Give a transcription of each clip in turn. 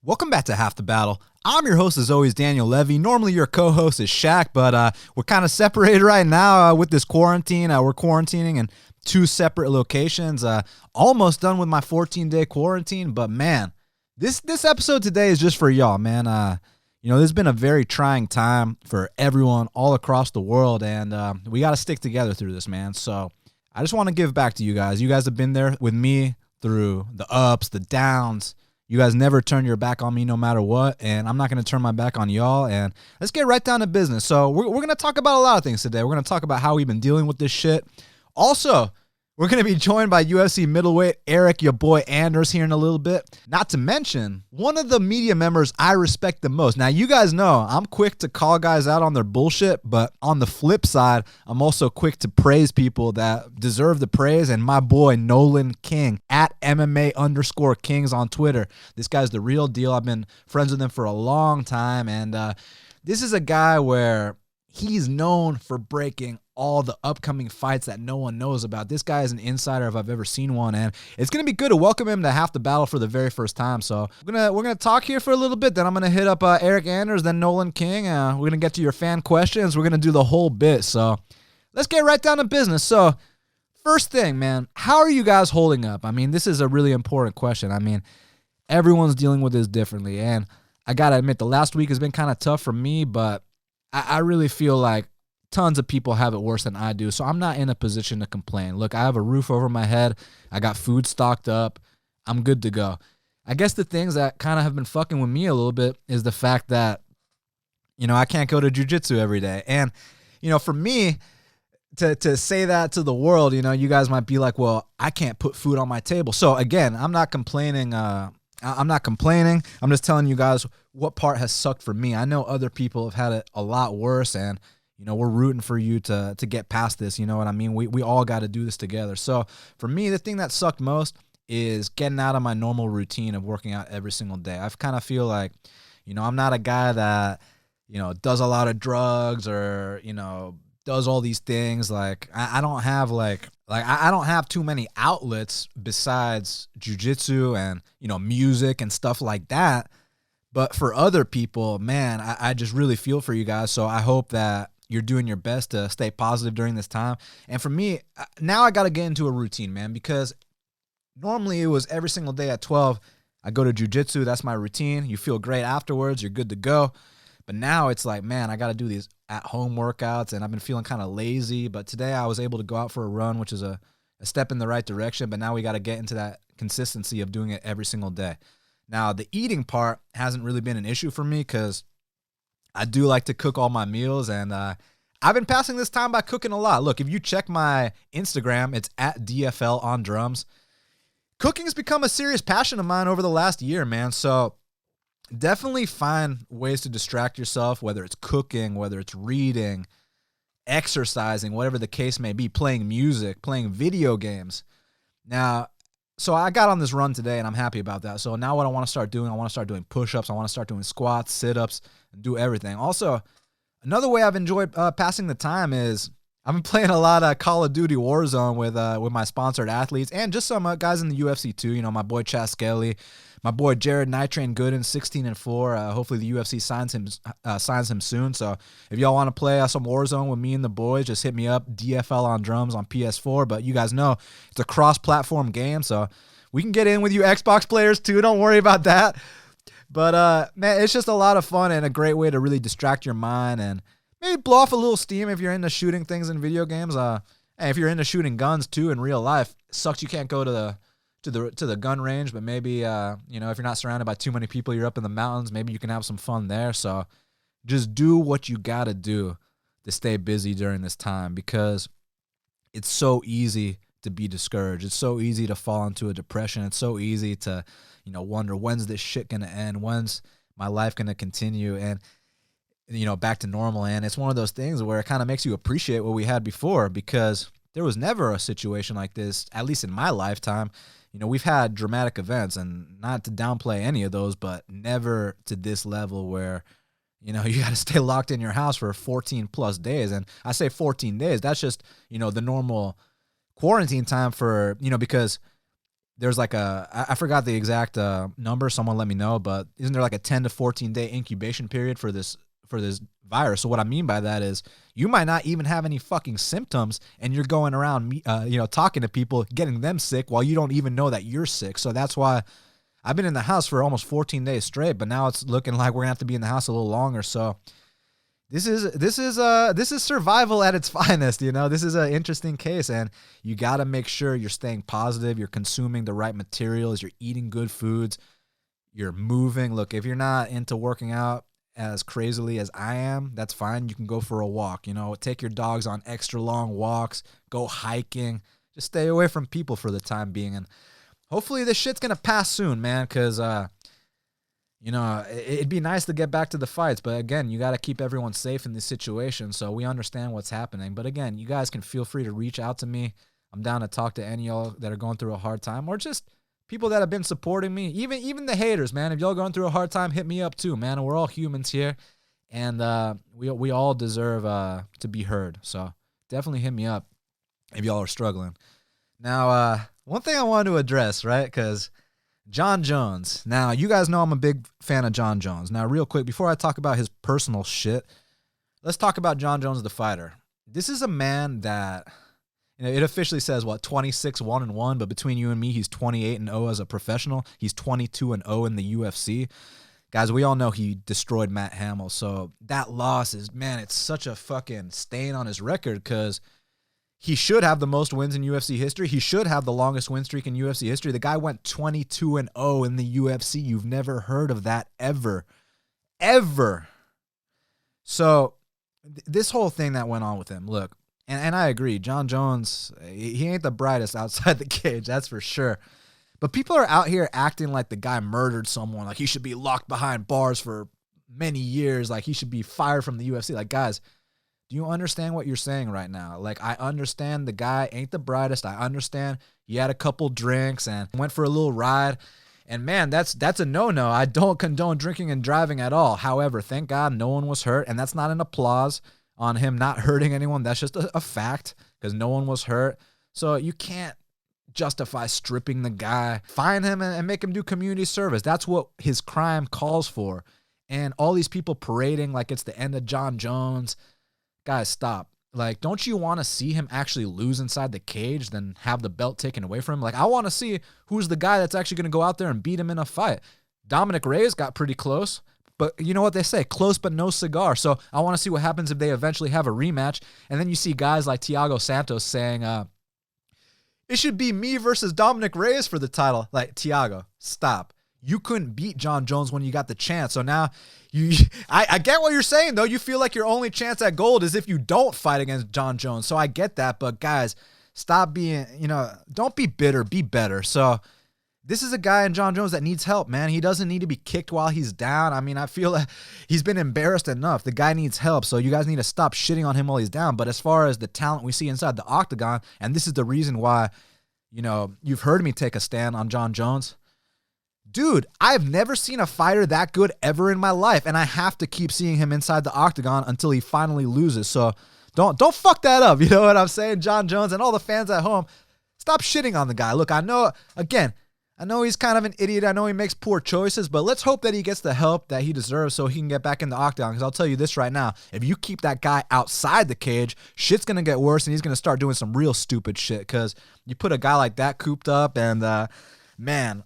Welcome back to Half the Battle. I'm your host, as always, Daniel Levy. Normally, your co-host is Shaq, but we're kind of separated right now with this quarantine. We're quarantining in two separate locations. Almost done with my 14-day quarantine, but man, this episode today is just for y'all, man. This has been a very trying time for everyone all across the world, and we got to stick together through this, man. So I just want to give back to you guys. You guys have been there with me through the ups, the downs. You guys never turn your back on me no matter what, and I'm not going to turn my back on y'all, and let's get right down to business. So we're going to talk about a lot of things today. We're going to talk about how we've been dealing with this shit. Also, we're going to be joined by UFC Middleweight Eryk, your boy Anders, here in a little bit. Not to mention, one of the media members I respect the most. Now, you guys know I'm quick to call guys out on their bullshit, but on the flip side, I'm also quick to praise people that deserve the praise. And my boy Nolan King, at MMA_Kings on Twitter. This guy's the real deal. I've been friends with him for a long time, and this is a guy where he's known for breaking all the upcoming fights that no one knows about. This guy is an insider if I've ever seen one, and it's going to be good to welcome him to Half the Battle for the very first time. So we're gonna talk here for a little bit, then I'm going to hit up Eryk Anders, then Nolan King. We're going to get to your fan questions. We're going to do the whole bit. So let's get right down to business. So first thing, man, how are you guys holding up? I mean, this is a really important question. I mean, everyone's dealing with this differently, and I got to admit, the last week has been kind of tough for me, but I really feel like tons of people have it worse than I do, so I'm not in a position to complain. Look, I have a roof over my head. I got food stocked up. I'm good to go. I guess the things that kind of have been fucking with me a little bit is the fact that, I can't go to jiu-jitsu every day. And, for me to say that to the world, you guys might be like, well, I can't put food on my table. So, again, I'm not complaining. I'm just telling you guys what part has sucked for me. I know other people have had it a lot worse, and we're rooting for you to get past this. You know what I mean? We all got to do this together. So for me, the thing that sucked most is getting out of my normal routine of working out every single day. I kind of feel like, I'm not a guy that, does a lot of drugs or, does all these things. Like I don't have I don't have too many outlets besides jiu-jitsu and, music and stuff like that. But for other people, man, I just really feel for you guys. So I hope that you're doing your best to stay positive during this time. And for me, now I got to get into a routine, man, because normally it was every single day at 12, I go to jiu-jitsu. That's my routine. You feel great afterwards. You're good to go. But now it's like, man, I got to do these at-home workouts, and I've been feeling kind of lazy. But today I was able to go out for a run, which is a step in the right direction. But now we got to get into that consistency of doing it every single day. Now, the eating part hasn't really been an issue for me because I do like to cook all my meals, and I've been passing this time by cooking a lot. Look, if you check my Instagram, it's at DFL on drums. Cooking's become a serious passion of mine over the last year, man. So definitely find ways to distract yourself, whether it's cooking, whether it's reading, exercising, whatever the case may be, playing music, playing video games. Now, so I got on this run today, and I'm happy about that. So now what I want to start doing push-ups. I want to start doing squats, sit-ups, and do everything. Also, another way I've enjoyed passing the time is I've been playing a lot of Call of Duty Warzone with my sponsored athletes and just some guys in the UFC too. My boy Chas Skelly, my boy Jared Nitrain Gooden, 16-4. Hopefully the UFC signs him soon. So if y'all want to play some Warzone with me and the boys, just hit me up. DFL on drums on PS4. But you guys know it's a cross-platform game, so we can get in with you Xbox players too. Don't worry about that. But man, it's just a lot of fun and a great way to really distract your mind and maybe blow off a little steam if you're into shooting things in video games. And if you're into shooting guns too in real life, it sucks you can't go to the gun range, but maybe if you're not surrounded by too many people, you're up in the mountains, maybe you can have some fun there. So just do what you got to do to stay busy during this time, because it's so easy to be discouraged. It's so easy to fall into a depression. It's so easy to wonder, when's this shit gonna end? When's my life gonna continue? And back to normal. And it's one of those things where it kind of makes you appreciate what we had before, because there was never a situation like this, at least in my lifetime. We've had dramatic events, and not to downplay any of those, but never to this level where, you got to stay locked in your house for 14 plus days. And I say 14 days, that's just, the normal quarantine time for, because there's like I forgot the exact number. Someone let me know, but isn't there like a 10 to 14 day incubation period for this virus? So what I mean by that is you might not even have any fucking symptoms, and you're going around, talking to people, getting them sick while you don't even know that you're sick. So that's why I've been in the house for almost 14 days straight, but now it's looking like we're gonna have to be in the house a little longer. So this is survival at its finest. This is an interesting case, and you got to make sure you're staying positive, you're consuming the right materials, you're eating good foods, you're moving. Look, if you're not into working out as crazily as I am, that's fine. You can go for a walk, take your dogs on extra long walks, go hiking, just stay away from people for the time being. And hopefully this shit's going to pass soon, man, because, it'd be nice to get back to the fights. But again, you got to keep everyone safe in this situation. So we understand what's happening. But again, you guys can feel free to reach out to me. I'm down to talk to any of y'all that are going through a hard time, or just people that have been supporting me. Even the haters, man. If y'all going through a hard time, hit me up too, man. We're all humans here. And we all deserve to be heard. So definitely hit me up if y'all are struggling. Now, one thing I wanted to address, right? Because Jon Jones. Now, you guys know I'm a big fan of Jon Jones. Now, real quick, before I talk about his personal shit, let's talk about Jon Jones, the fighter. This is a man that, it officially says, 26-1-1, but between you and me, he's 28-0 as a professional. He's 22-0 in the UFC. Guys, we all know he destroyed Matt Hamill, so that loss is, man, it's such a fucking stain on his record, because he should have the most wins in UFC history. He should have the longest win streak in UFC history. The guy went 22-0 in the UFC. You've never heard of that ever. Ever. So this whole thing that went on with him, look, and I agree, Jon Jones, he ain't the brightest outside the cage, that's for sure. But people are out here acting like the guy murdered someone, like he should be locked behind bars for many years, like he should be fired from the UFC. Like, guys, do you understand what you're saying right now? Like, I understand the guy ain't the brightest. I understand he had a couple drinks and went for a little ride. And, man, that's a no-no. I don't condone drinking and driving at all. However, thank God no one was hurt. And that's not an applause on him not hurting anyone. That's just a fact, because no one was hurt. So you can't justify stripping the guy. Fine him and make him do community service. That's what his crime calls for. And all these people parading like it's the end of Jon Jones. Guys, stop. Like, don't you want to see him actually lose inside the cage than have the belt taken away from him? Like, I want to see who's the guy that's actually going to go out there and beat him in a fight. Dominic Reyes got pretty close, but you know what they say, close but no cigar. So I want to see what happens if they eventually have a rematch. And then you see guys like Thiago Santos saying, it should be me versus Dominic Reyes for the title. Like, Thiago, stop. You couldn't beat Jon Jones when you got the chance. So now I get what you're saying, though. You feel like your only chance at gold is if you don't fight against Jon Jones. So I get that. But guys, stop being, don't be bitter, be better. So this is a guy in Jon Jones that needs help, man. He doesn't need to be kicked while he's down. I mean, I feel like he's been embarrassed enough. The guy needs help. So you guys need to stop shitting on him while he's down. But as far as the talent we see inside the octagon, and this is the reason why, you've heard me take a stand on Jon Jones. Dude, I've never seen a fighter that good ever in my life, and I have to keep seeing him inside the octagon until he finally loses. So don't fuck that up. You know what I'm saying? Jon Jones and all the fans at home, stop shitting on the guy. Look, I know he's kind of an idiot. I know he makes poor choices, but let's hope that he gets the help that he deserves so he can get back in the octagon. Because I'll tell you this right now, if you keep that guy outside the cage, shit's going to get worse, and he's going to start doing some real stupid shit. Because you put a guy like that cooped up, and man,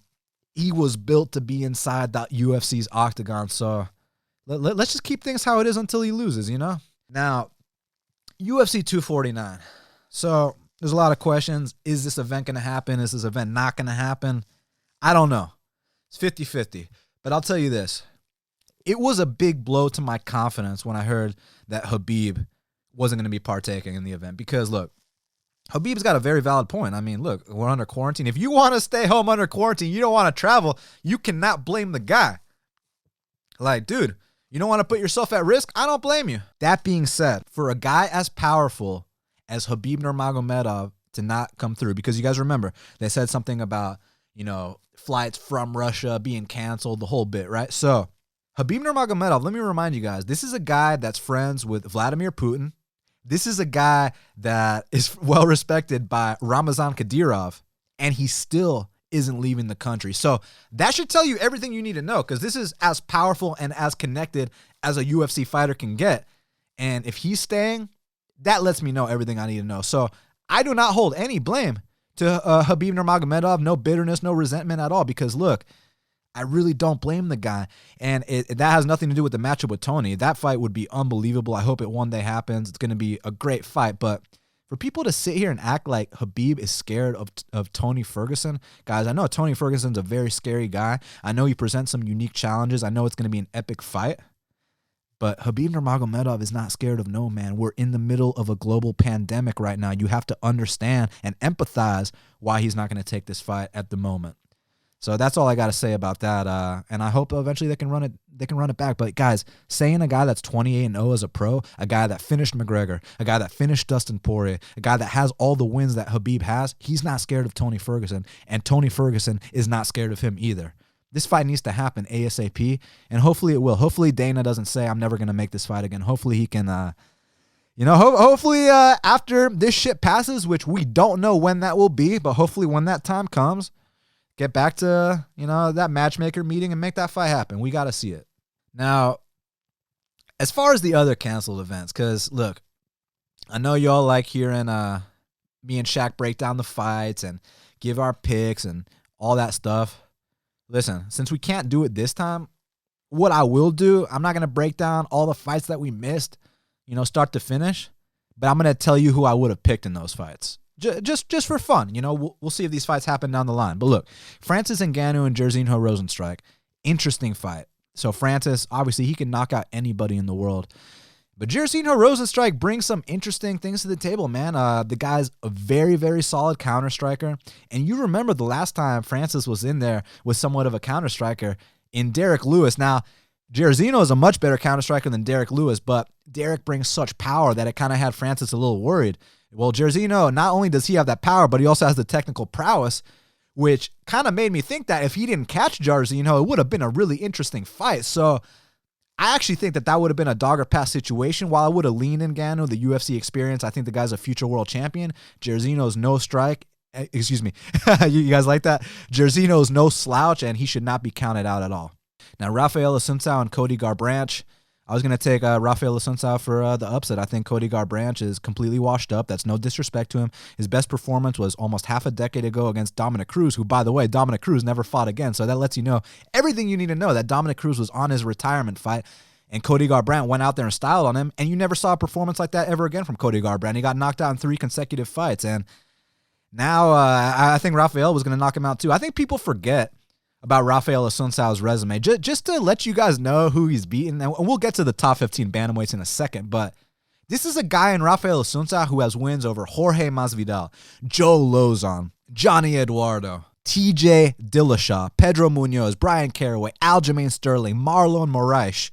he was built to be inside the UFC's octagon. So let's just keep things how it is until he loses, Now, UFC 249. So there's a lot of questions. Is this event going to happen? Is this event not going to happen? I don't know. It's 50-50. But I'll tell you this. It was a big blow to my confidence when I heard that Khabib wasn't going to be partaking in the event. Because, look, Khabib's got a very valid point. I mean, look, we're under quarantine. If you want to stay home under quarantine, you don't want to travel, you cannot blame the guy. Like, dude, you don't want to put yourself at risk? I don't blame you. That being said, for a guy as powerful as Khabib Nurmagomedov to not come through, because you guys remember, they said something about, flights from Russia being canceled, the whole bit, right? So, Khabib Nurmagomedov, let me remind you guys, this is a guy that's friends with Vladimir Putin. This is a guy that is well respected by Ramzan Kadyrov, and he still isn't leaving the country. So that should tell you everything you need to know, because this is as powerful and as connected as a UFC fighter can get. And if he's staying, that lets me know everything I need to know. So I do not hold any blame to Khabib Nurmagomedov, no bitterness, no resentment at all, because look, I really don't blame the guy. And that has nothing to do with the matchup with Tony. That fight would be unbelievable. I hope it one day happens. It's going to be a great fight. But for people to sit here and act like Khabib is scared of Tony Ferguson, guys, I know Tony Ferguson's a very scary guy. I know he presents some unique challenges. I know it's going to be an epic fight. But Khabib Nurmagomedov is not scared of no man. We're in the middle of a global pandemic right now. You have to understand and empathize why he's not going to take this fight at the moment. So that's all I got to say about that. And I hope eventually they can run it back. But guys, saying a guy that's 28-0 as a pro, a guy that finished McGregor, a guy that finished Dustin Poirier, a guy that has all the wins that Khabib has, he's not scared of Tony Ferguson, and Tony Ferguson is not scared of him either. This fight needs to happen ASAP, and hopefully it will. Hopefully Dana doesn't say, I'm never going to make this fight again. Hopefully he can, hopefully after this shit passes, which we don't know when that will be, but hopefully when that time comes, get back to, that matchmaker meeting and make that fight happen. We got to see it. Now, as far as the other canceled events, because, look, I know y'all like hearing me and Shaq break down the fights and give our picks and all that stuff. Listen, since we can't do it this time, what I will do, I'm not going to break down all the fights that we missed, start to finish, but I'm going to tell you who I would have picked in those fights. Just for fun, we'll see if these fights happen down the line. But look, Francis Ngannou and Jairzinho Rozenstruik, interesting fight. So Francis, obviously, he can knock out anybody in the world. But Jairzinho Rozenstruik brings some interesting things to the table, man. The guy's a very, very solid counter striker. And you remember the last time Francis was in there with somewhat of a counter striker in Derek Lewis. Now, Jairzinho is a much better counter striker than Derek Lewis, but Derek brings such power that it kind of had Francis a little worried. Well, Jairzinho, not only does he have that power, but he also has the technical prowess, which kind of made me think that if he didn't catch Jairzinho, it would have been a really interesting fight. So I actually think that would have been a dogger pass situation. While I would have leaned Ngannou, the UFC experience, I think the guy's a future world champion. Jairzinho's no strike. Excuse me. You guys like that? Jairzinho's no slouch, and he should not be counted out at all. Now, Rafael Assunção and Cody Garbrandt. I was going to take Rafael Assunção for the upset. I think Cody Garbrandt is completely washed up. That's no disrespect to him. His best performance was almost half a decade ago against Dominic Cruz, who, by the way, Dominic Cruz never fought again. So that lets you know everything you need to know, that Dominic Cruz was on his retirement fight, and Cody Garbrandt went out there and styled on him, and you never saw a performance like that ever again from Cody Garbrandt. He got knocked out in 3 consecutive fights, and now I think Rafael was going to knock him out too. I think people forget about Rafael Assunção's resume, just to let you guys know who he's beaten. And we'll get to the top 15 bantamweights in a second, but this is a guy in Rafael Assunção who has wins over Jorge Masvidal, Joe Lozon, Johnny Eduardo, TJ Dillashaw, Pedro Munoz, Brian Caraway, Aljamain Sterling, Marlon Moraes,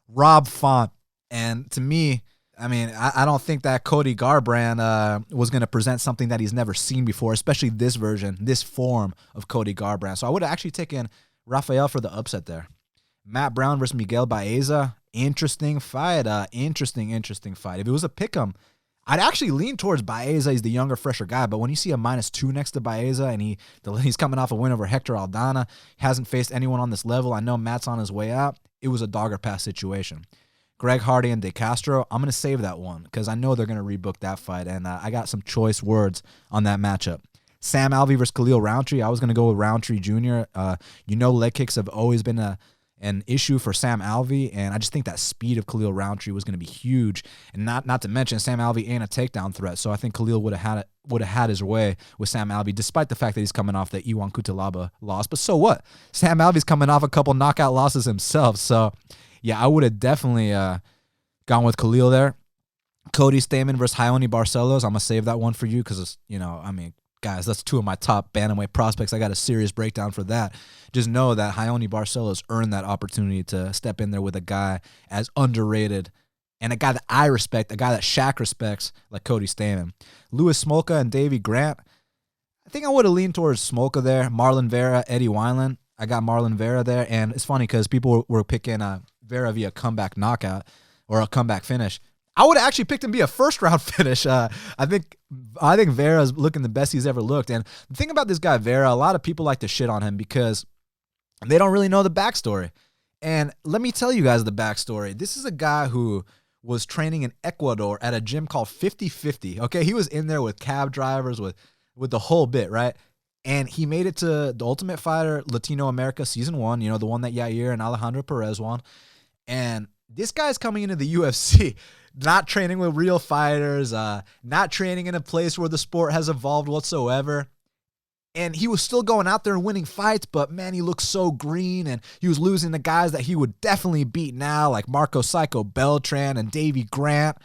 Rob Font. And to me, I mean, I don't think that Cody Garbrandt was going to present something that he's never seen before, especially this version, this form of Cody Garbrandt. So I would have actually taken Rafael for the upset there. Matt Brown versus Miguel Baeza, interesting fight. Interesting fight. If it was a pick'em, I'd actually lean towards Baeza. He's the younger, fresher guy, but when you see a -2 next to Baeza and he's coming off a win over Hector Aldana, hasn't faced anyone on this level. I know Matt's on his way out. It was a dogger pass situation. Greg Hardy and De Castro, I'm going to save that one because I know they're going to rebook that fight, and I got some choice words on that matchup. Sam Alvey versus Khalil Rountree. I was going to go with Rountree Jr. Leg kicks have always been an issue for Sam Alvey, and I just think that speed of Khalil Rountree was going to be huge. And not to mention, Sam Alvey ain't a takedown threat, so I think Khalil would have had his way with Sam Alvey, despite the fact that he's coming off the Iwan Kutalaba loss. But so what? Sam Alvey's coming off a couple knockout losses himself, so yeah, I would have definitely gone with Khalil there. Cody Stamann versus Ione Barcelos. I'm going to save that one for you because, guys, that's 2 of my top bantamweight prospects. I got a serious breakdown for that. Just know that Ione Barcelos earned that opportunity to step in there with a guy as underrated and a guy that I respect, a guy that Shaq respects, like Cody Stamann. Louis Smolka and Davey Grant. I think I would have leaned towards Smolka there. Marlon Vera, Eddie Wineland. I got Marlon Vera there, and it's funny because people were picking Vera via comeback knockout or a comeback finish. I would have actually picked him to be a first-round finish. I think Vera's looking the best he's ever looked. And the thing about this guy, Vera, a lot of people like to shit on him because they don't really know the backstory. And let me tell you guys the backstory. This is a guy who was training in Ecuador at a gym called 50-50. Okay, he was in there with cab drivers, with the whole bit, right? And he made it to the Ultimate Fighter Latino America Season 1, the one that Yair and Alejandro Perez won. And this guy's coming into the UFC, not training with real fighters, not training in a place where the sport has evolved whatsoever. And he was still going out there and winning fights, but man, he looked so green, and he was losing to guys that he would definitely beat now, like Marco Psycho Beltran and Davey Grant.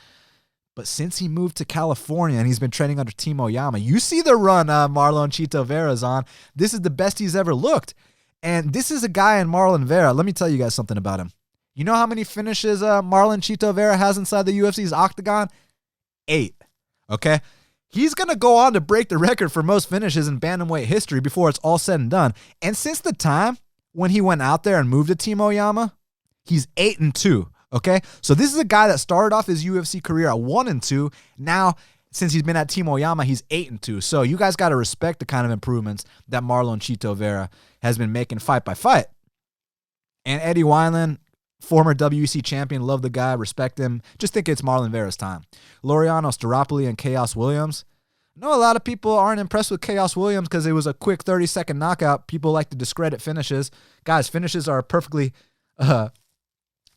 But since he moved to California and he's been training under Team Oyama, you see the run Marlon Chito Vera's on. This is the best he's ever looked. And this is a guy in Marlon Vera. Let me tell you guys something about him. You know how many finishes Marlon Chito Vera has inside the UFC's octagon? 8. Okay? He's going to go on to break the record for most finishes in bantamweight history before it's all said and done. And since the time when he went out there and moved to Team Oyama, he's 8-2. Okay? So this is a guy that started off his UFC career at 1-2. Now, since he's been at Team Oyama, he's 8-2. So you guys got to respect the kind of improvements that Marlon Chito Vera has been making fight by fight. And Eddie Wineland, former WEC champion, love the guy, respect him. Just think it's Marlon Vera's time. Laureano Staropoli and Chaos Williams. I know a lot of people aren't impressed with Chaos Williams because it was a quick 30-second knockout. People like to discredit finishes. Guys, finishes are a perfectly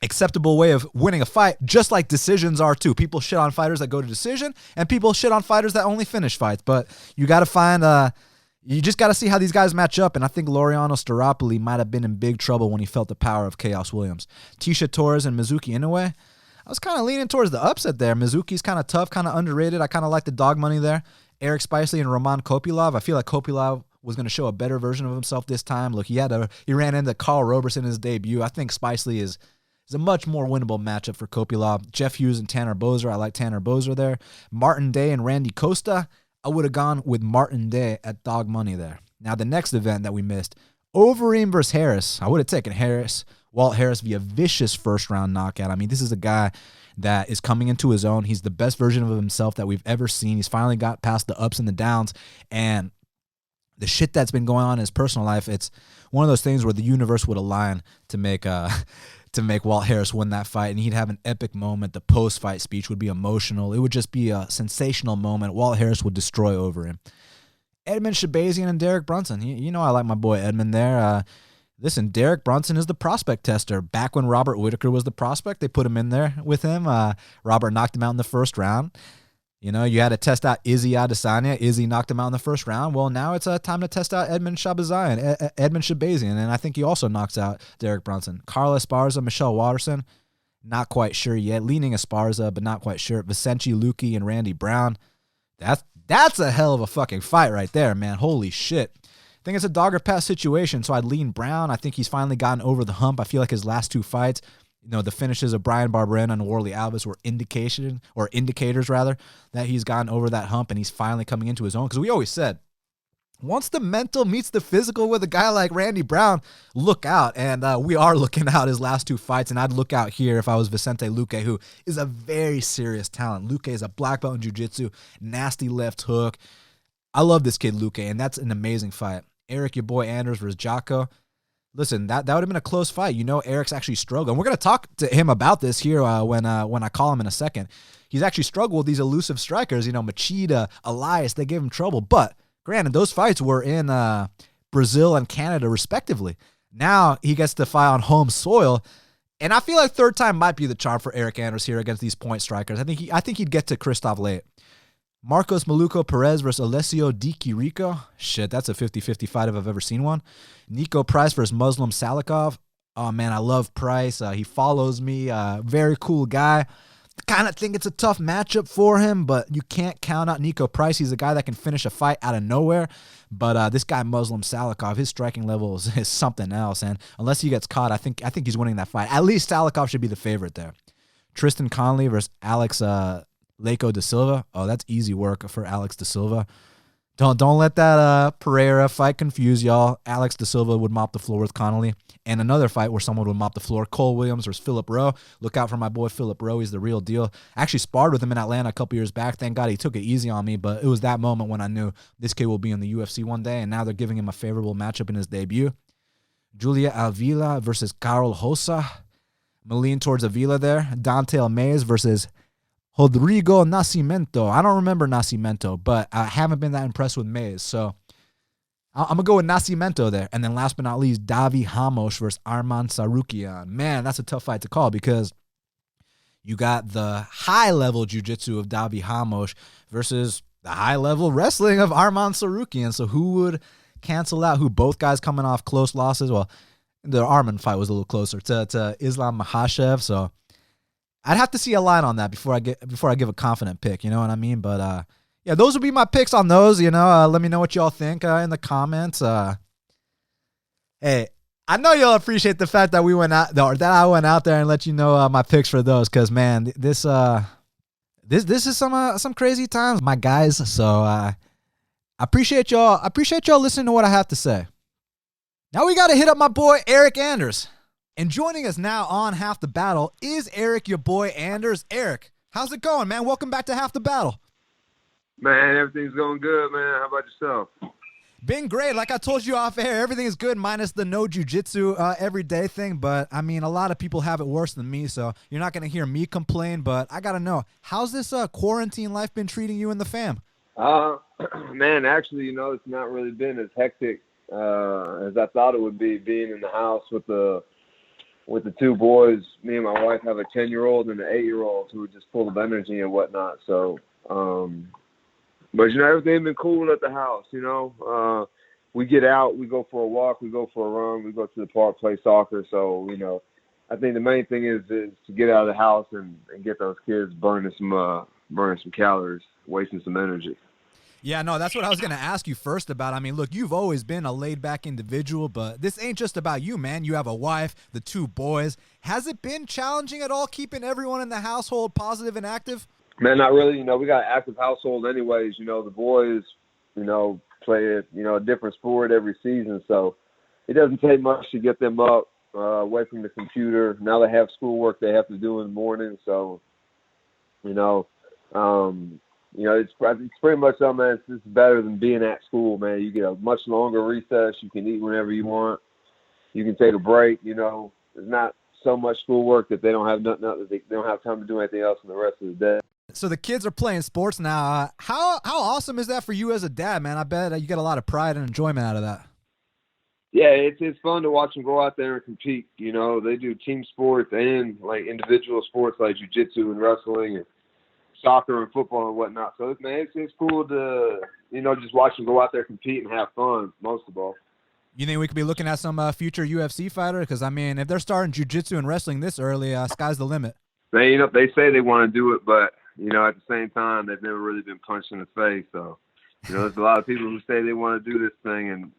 acceptable way of winning a fight, just like decisions are too. People shit on fighters that go to decision, and people shit on fighters that only finish fights. But you got to find... You just got to see how these guys match up, and I think Laureano Staropoli might have been in big trouble when he felt the power of Chaos Williams. Tisha Torres and Mizuki Inoue, I was kind of leaning towards the upset there. Mizuki's kind of tough, kind of underrated. I kind of like the dog money there. Eric Spicely and Roman Kopilov, I feel like Kopilov was going to show a better version of himself this time. Look, he ran into Carl Roberson in his debut. I think Spicely is a much more winnable matchup for Kopilov. Jeff Hughes and Tanner Bozer, I like Tanner Bozer there. Martin Day and Randy Costa, I would have gone with Martin Day at dog money there. Now, the next event that we missed, Overeem versus Harris. I would have taken Harris, Walt Harris via vicious first-round knockout. I mean, this is a guy that is coming into his own. He's the best version of himself that we've ever seen. He's finally got past the ups and the downs, and the shit that's been going on in his personal life, it's one of those things where the universe would align to make Walt Harris win that fight, and he'd have an epic moment. The post-fight speech would be emotional. It would just be a sensational moment. Walt Harris would destroy Overeem. Edmund Shabazian and Derek Brunson. You know I like my boy Edmund there. Listen, Derek Brunson is the prospect tester. Back when Robert Whitaker was the prospect, they put him in there with him. Robert knocked him out in the first round. You know, you had to test out Izzy Adesanya. Izzy knocked him out in the first round. Well, now it's time to test out Edmund Shabazian, and I think he also knocks out Derek Brunson. Carla Esparza, Michelle Watterson, not quite sure yet. Leaning Esparza, but not quite sure. Vicente Luque and Randy Brown. That's a hell of a fucking fight right there, man. Holy shit. I think it's a dog or pass situation, so I'd lean Brown. I think he's finally gotten over the hump. I feel like his last 2 fights, the finishes of Brian Barberena and Warley Alves were indicators that he's gotten over that hump and he's finally coming into his own. Because we always said, once the mental meets the physical with a guy like Randy Brown, look out. And we are looking out his last 2 fights, and I'd look out here if I was Vicente Luque, who is a very serious talent. Luque is a black belt in jiu-jitsu, nasty left hook. I love this kid Luque, and that's an amazing fight. Eric, your boy Anders versus Jocko. Listen, that would have been a close fight. Eric's actually struggled. And we're going to talk to him about this here when I call him in a second. He's actually struggled with these elusive strikers. Machida, Elias, they gave him trouble. But granted, those fights were in Brazil and Canada, respectively. Now he gets to fight on home soil. And I feel like third time might be the charm for Eryk Anders here against these point strikers. I think he'd get to Christoph late. Marcos Maluco Perez versus Alessio Di Chirico. Shit, that's a 50-50 fight if I've ever seen one. Nico Price versus Muslim Salikov. Oh, man, I love Price. He follows me. Very cool guy. Kind of think it's a tough matchup for him, but you can't count out Nico Price. He's a guy that can finish a fight out of nowhere. But this guy, Muslim Salikov, his striking level is something else. And unless he gets caught, I think he's winning that fight. At least Salikov should be the favorite there. Tristan Conley versus Alex Leco da Silva. Oh, that's easy work for Alex da Silva. Don't let that Pereira fight confuse y'all. Alex De Silva would mop the floor with Connolly. And another fight where someone would mop the floor. Cole Williams versus Philip Rowe. Look out for my boy Philip Rowe. He's the real deal. I actually sparred with him in Atlanta a couple years back. Thank God he took it easy on me. But it was that moment when I knew this kid will be in the UFC one day. And now they're giving him a favorable matchup in his debut. Julia Avila versus Carol Hossa. I'm going to lean towards Avila there. Dante Almeida versus Rodrigo Nascimento. I don't remember Nascimento, but I haven't been that impressed with Mays. So I'm going to go with Nascimento there. And then last but not least, Davi Hamos versus Arman Sarukian. Man, that's a tough fight to call because you got the high-level jiu-jitsu of Davi Hamos versus the high-level wrestling of Arman Sarukian. So who would cancel out who? Both guys coming off close losses. Well, the Arman fight was a little closer to Islam Makhachev. So I'd have to see a line on that before I give a confident pick. You know what I mean? But yeah, those would be my picks on those. You know, let me know what y'all think in the comments. Hey, I know you'll appreciate the fact that I went out there and let you know my picks for those, because man, this is some crazy times, my guys. So I appreciate y'all. I appreciate y'all listening to what I have to say. Now we got to hit up my boy Eryk Anders. And joining us now on Half the Battle is Eryk, your boy Anders. Eryk, how's it going, man? Welcome back to Half the Battle. Man, everything's going good, man. How about yourself? Been great. Like I told you off air, everything is good minus the no jiu-jitsu everyday thing. But, I mean, a lot of people have it worse than me, so you're not going to hear me complain. But I got to know, how's this quarantine life been treating you and the fam? Man, actually, it's not really been as hectic as I thought it would be, being in the house with the two boys. Me and my wife have a 10-year-old and an 8-year-old who are just full of energy and whatnot. So, but, everything's been cool at the house, We get out, we go for a walk, we go for a run, we go to the park, play soccer. So, I think the main thing is to get out of the house and get those kids burning some calories, wasting some energy. Yeah, no, that's what I was going to ask you first about. I mean, look, you've always been a laid-back individual, but this ain't just about you, man. You have a wife, the two boys. Has it been challenging at all keeping everyone in the household positive and active? Man, not really. We got an active household anyways. The boys, play a different sport every season, so it doesn't take much to get them up, away from the computer. Now they have schoolwork they have to do in the morning, so, it's pretty much something, man. It's better than being at school, man. You get a much longer recess. You can eat whenever you want. You can take a break. There's not so much schoolwork that they don't have they don't have time to do anything else in the rest of the day. So the kids are playing sports now. How awesome is that for you as a dad, man? I bet you get a lot of pride and enjoyment out of that. Yeah, it's fun to watch them go out there and compete. They do team sports and like individual sports like jiu-jitsu and wrestling and soccer and football and whatnot. So, man, it's cool to, just watch them go out there, compete, and have fun, most of all. You think we could be looking at some future UFC fighter? Because, I mean, if they're starting jiu-jitsu and wrestling this early, sky's the limit. They say they want to do it, but, at the same time, they've never really been punched in the face. So, there's a lot of people who say they want to do this thing, and,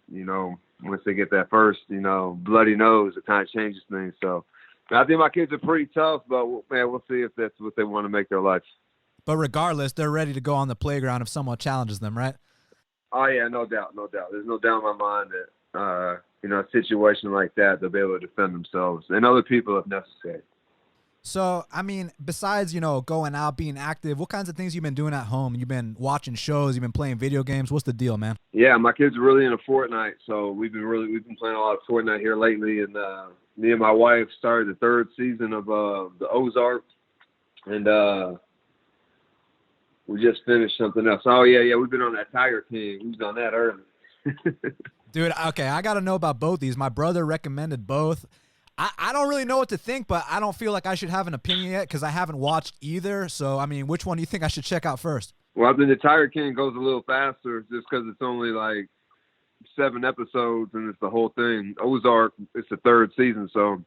once they get that first, bloody nose, it kind of changes things. So, I think my kids are pretty tough, but, man, we'll see if that's what they want to make their life. But regardless, they're ready to go on the playground if someone challenges them, right? Oh, yeah, no doubt. There's no doubt in my mind that, a situation like that, they'll be able to defend themselves and other people if necessary. So, I mean, besides, going out, being active, what kinds of things you've been doing at home? You've been watching shows, you've been playing video games. What's the deal, man? Yeah, my kids are really into Fortnite, so we've been playing a lot of Fortnite here lately, and me and my wife started the third season of the Ozark, and we just finished something else. Oh, yeah, we've been on that Tiger King. We was on that early. Dude, okay, I got to know about both these. My brother recommended both. I don't really know what to think, but I don't feel like I should have an opinion yet because I haven't watched either. So, I mean, which one do you think I should check out first? Well, I think the Tiger King goes a little faster just because it's only like 7 episodes and it's the whole thing. Ozark, it's the third season. So,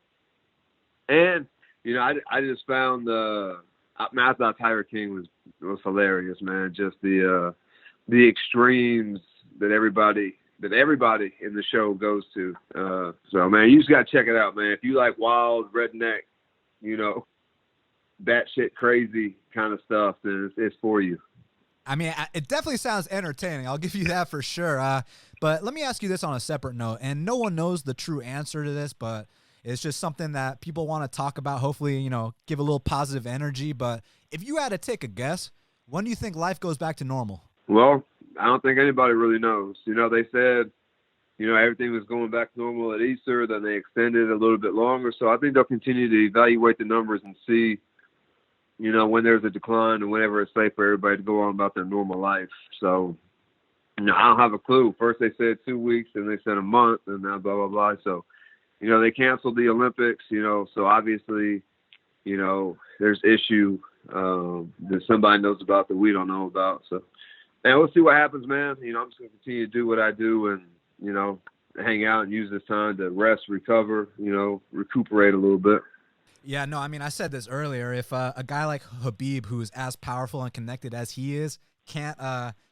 and, I just found I thought Tiger King was hilarious, man. Just the extremes that everybody in the show goes to. So, man, you just got to check it out, man. If you like wild, redneck, batshit crazy kind of stuff, then it's for you. I mean, it definitely sounds entertaining. I'll give you that for sure. But let me ask you this on a separate note, and no one knows the true answer to this, but it's just something that people want to talk about. Hopefully, give a little positive energy. But if you had to take a guess, when do you think life goes back to normal? Well, I don't think anybody really knows. They said, everything was going back to normal at Easter, then they extended it a little bit longer. So I think they'll continue to evaluate the numbers and see, when there's a decline and whenever it's safe for everybody to go on about their normal life. So, I don't have a clue. First they said 2 weeks, then they said a month, and now blah, blah, blah. So, they canceled the Olympics, so obviously, there's issue that somebody knows about that we don't know about. So, and we'll see what happens, man. I'm just going to continue to do what I do and, hang out and use this time to rest, recover, recuperate a little bit. Yeah, no, I mean, I said this earlier. If a guy like Khabib, who's as powerful and connected as he is, can't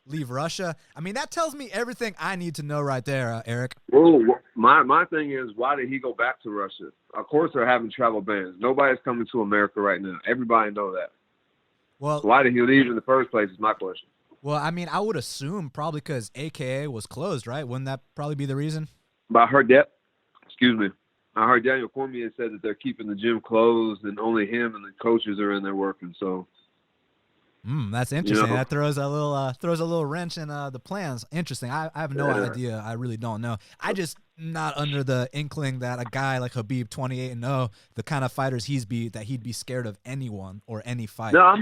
leave Russia, I mean, that tells me everything I need to know right there, Eryk. Well, my thing is, why did he go back to Russia? Of course they're having travel bans. Nobody's coming to America right now. Everybody know that. Well, why did he leave in the first place is my question. Well, I mean, I would assume probably because AKA was closed, right? Wouldn't that probably be the reason? But I heard Daniel Cormier said that they're keeping the gym closed and only him and the coaches are in there working. So that's interesting. That throws a little wrench in the plans. Interesting. I have no idea. I really don't know. I just not under the inkling that a guy like Khabib, 28-0, the kind of fighters he'd be scared of anyone or any fight. No,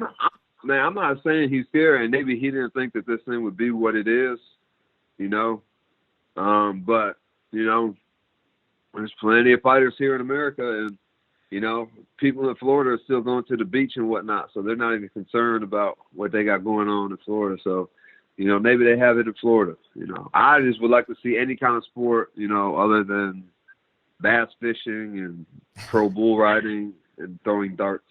I'm not saying he's scared, and maybe he didn't think that this thing would be what it is, But, there's plenty of fighters here in America, and, people in Florida are still going to the beach and whatnot, so they're not even concerned about what they got going on in Florida. So, maybe they have it in Florida. I just would like to see any kind of sport, other than bass fishing and pro bull riding and throwing darts,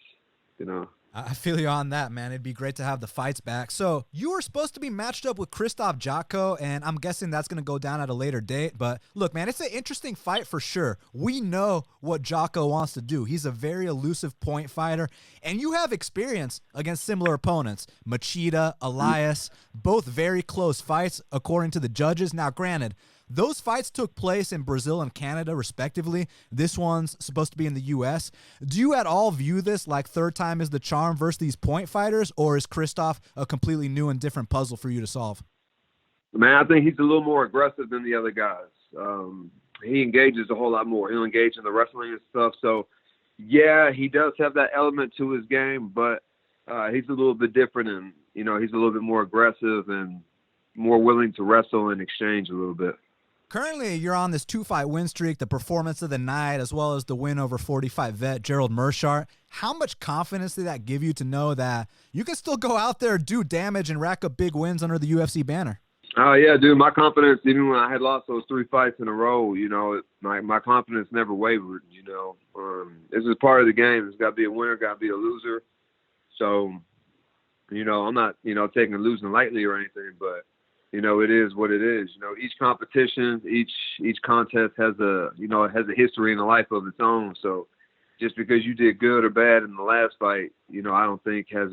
I feel you on that, man. It'd be great to have the fights back. So you were supposed to be matched up with Krzysztof Jotko, and I'm guessing that's going to go down at a later date. But look, man, it's an interesting fight for sure. We know what Jotko wants to do. He's a very elusive point fighter, and you have experience against similar opponents. Machida, Elias, both very close fights according to the judges. Now, granted, those fights took place in Brazil and Canada, respectively. This one's supposed to be in the U.S. Do you at all view this like third time is the charm versus these point fighters, or is Krzysztof a completely new and different puzzle for you to solve? Man, I think he's a little more aggressive than the other guys. He engages a whole lot more. He'll engage in the wrestling and stuff. So, yeah, he does have that element to his game, but he's a little bit different, and, he's a little bit more aggressive and more willing to wrestle and exchange a little bit. Currently, you're on this 2-fight win streak, the performance of the night, as well as the win over 45 vet Gerald Meerschaert. How much confidence did that give you to know that you can still go out there, do damage, and rack up big wins under the UFC banner? Oh, yeah, dude. My confidence, even when I had lost those 3 fights in a row, my confidence never wavered, This is part of the game. It's got to be a winner, got to be a loser. So, I'm not, taking losing lightly or anything, but it is what it is. Each competition, each contest has a history and a life of its own. So just because you did good or bad in the last fight, I don't think should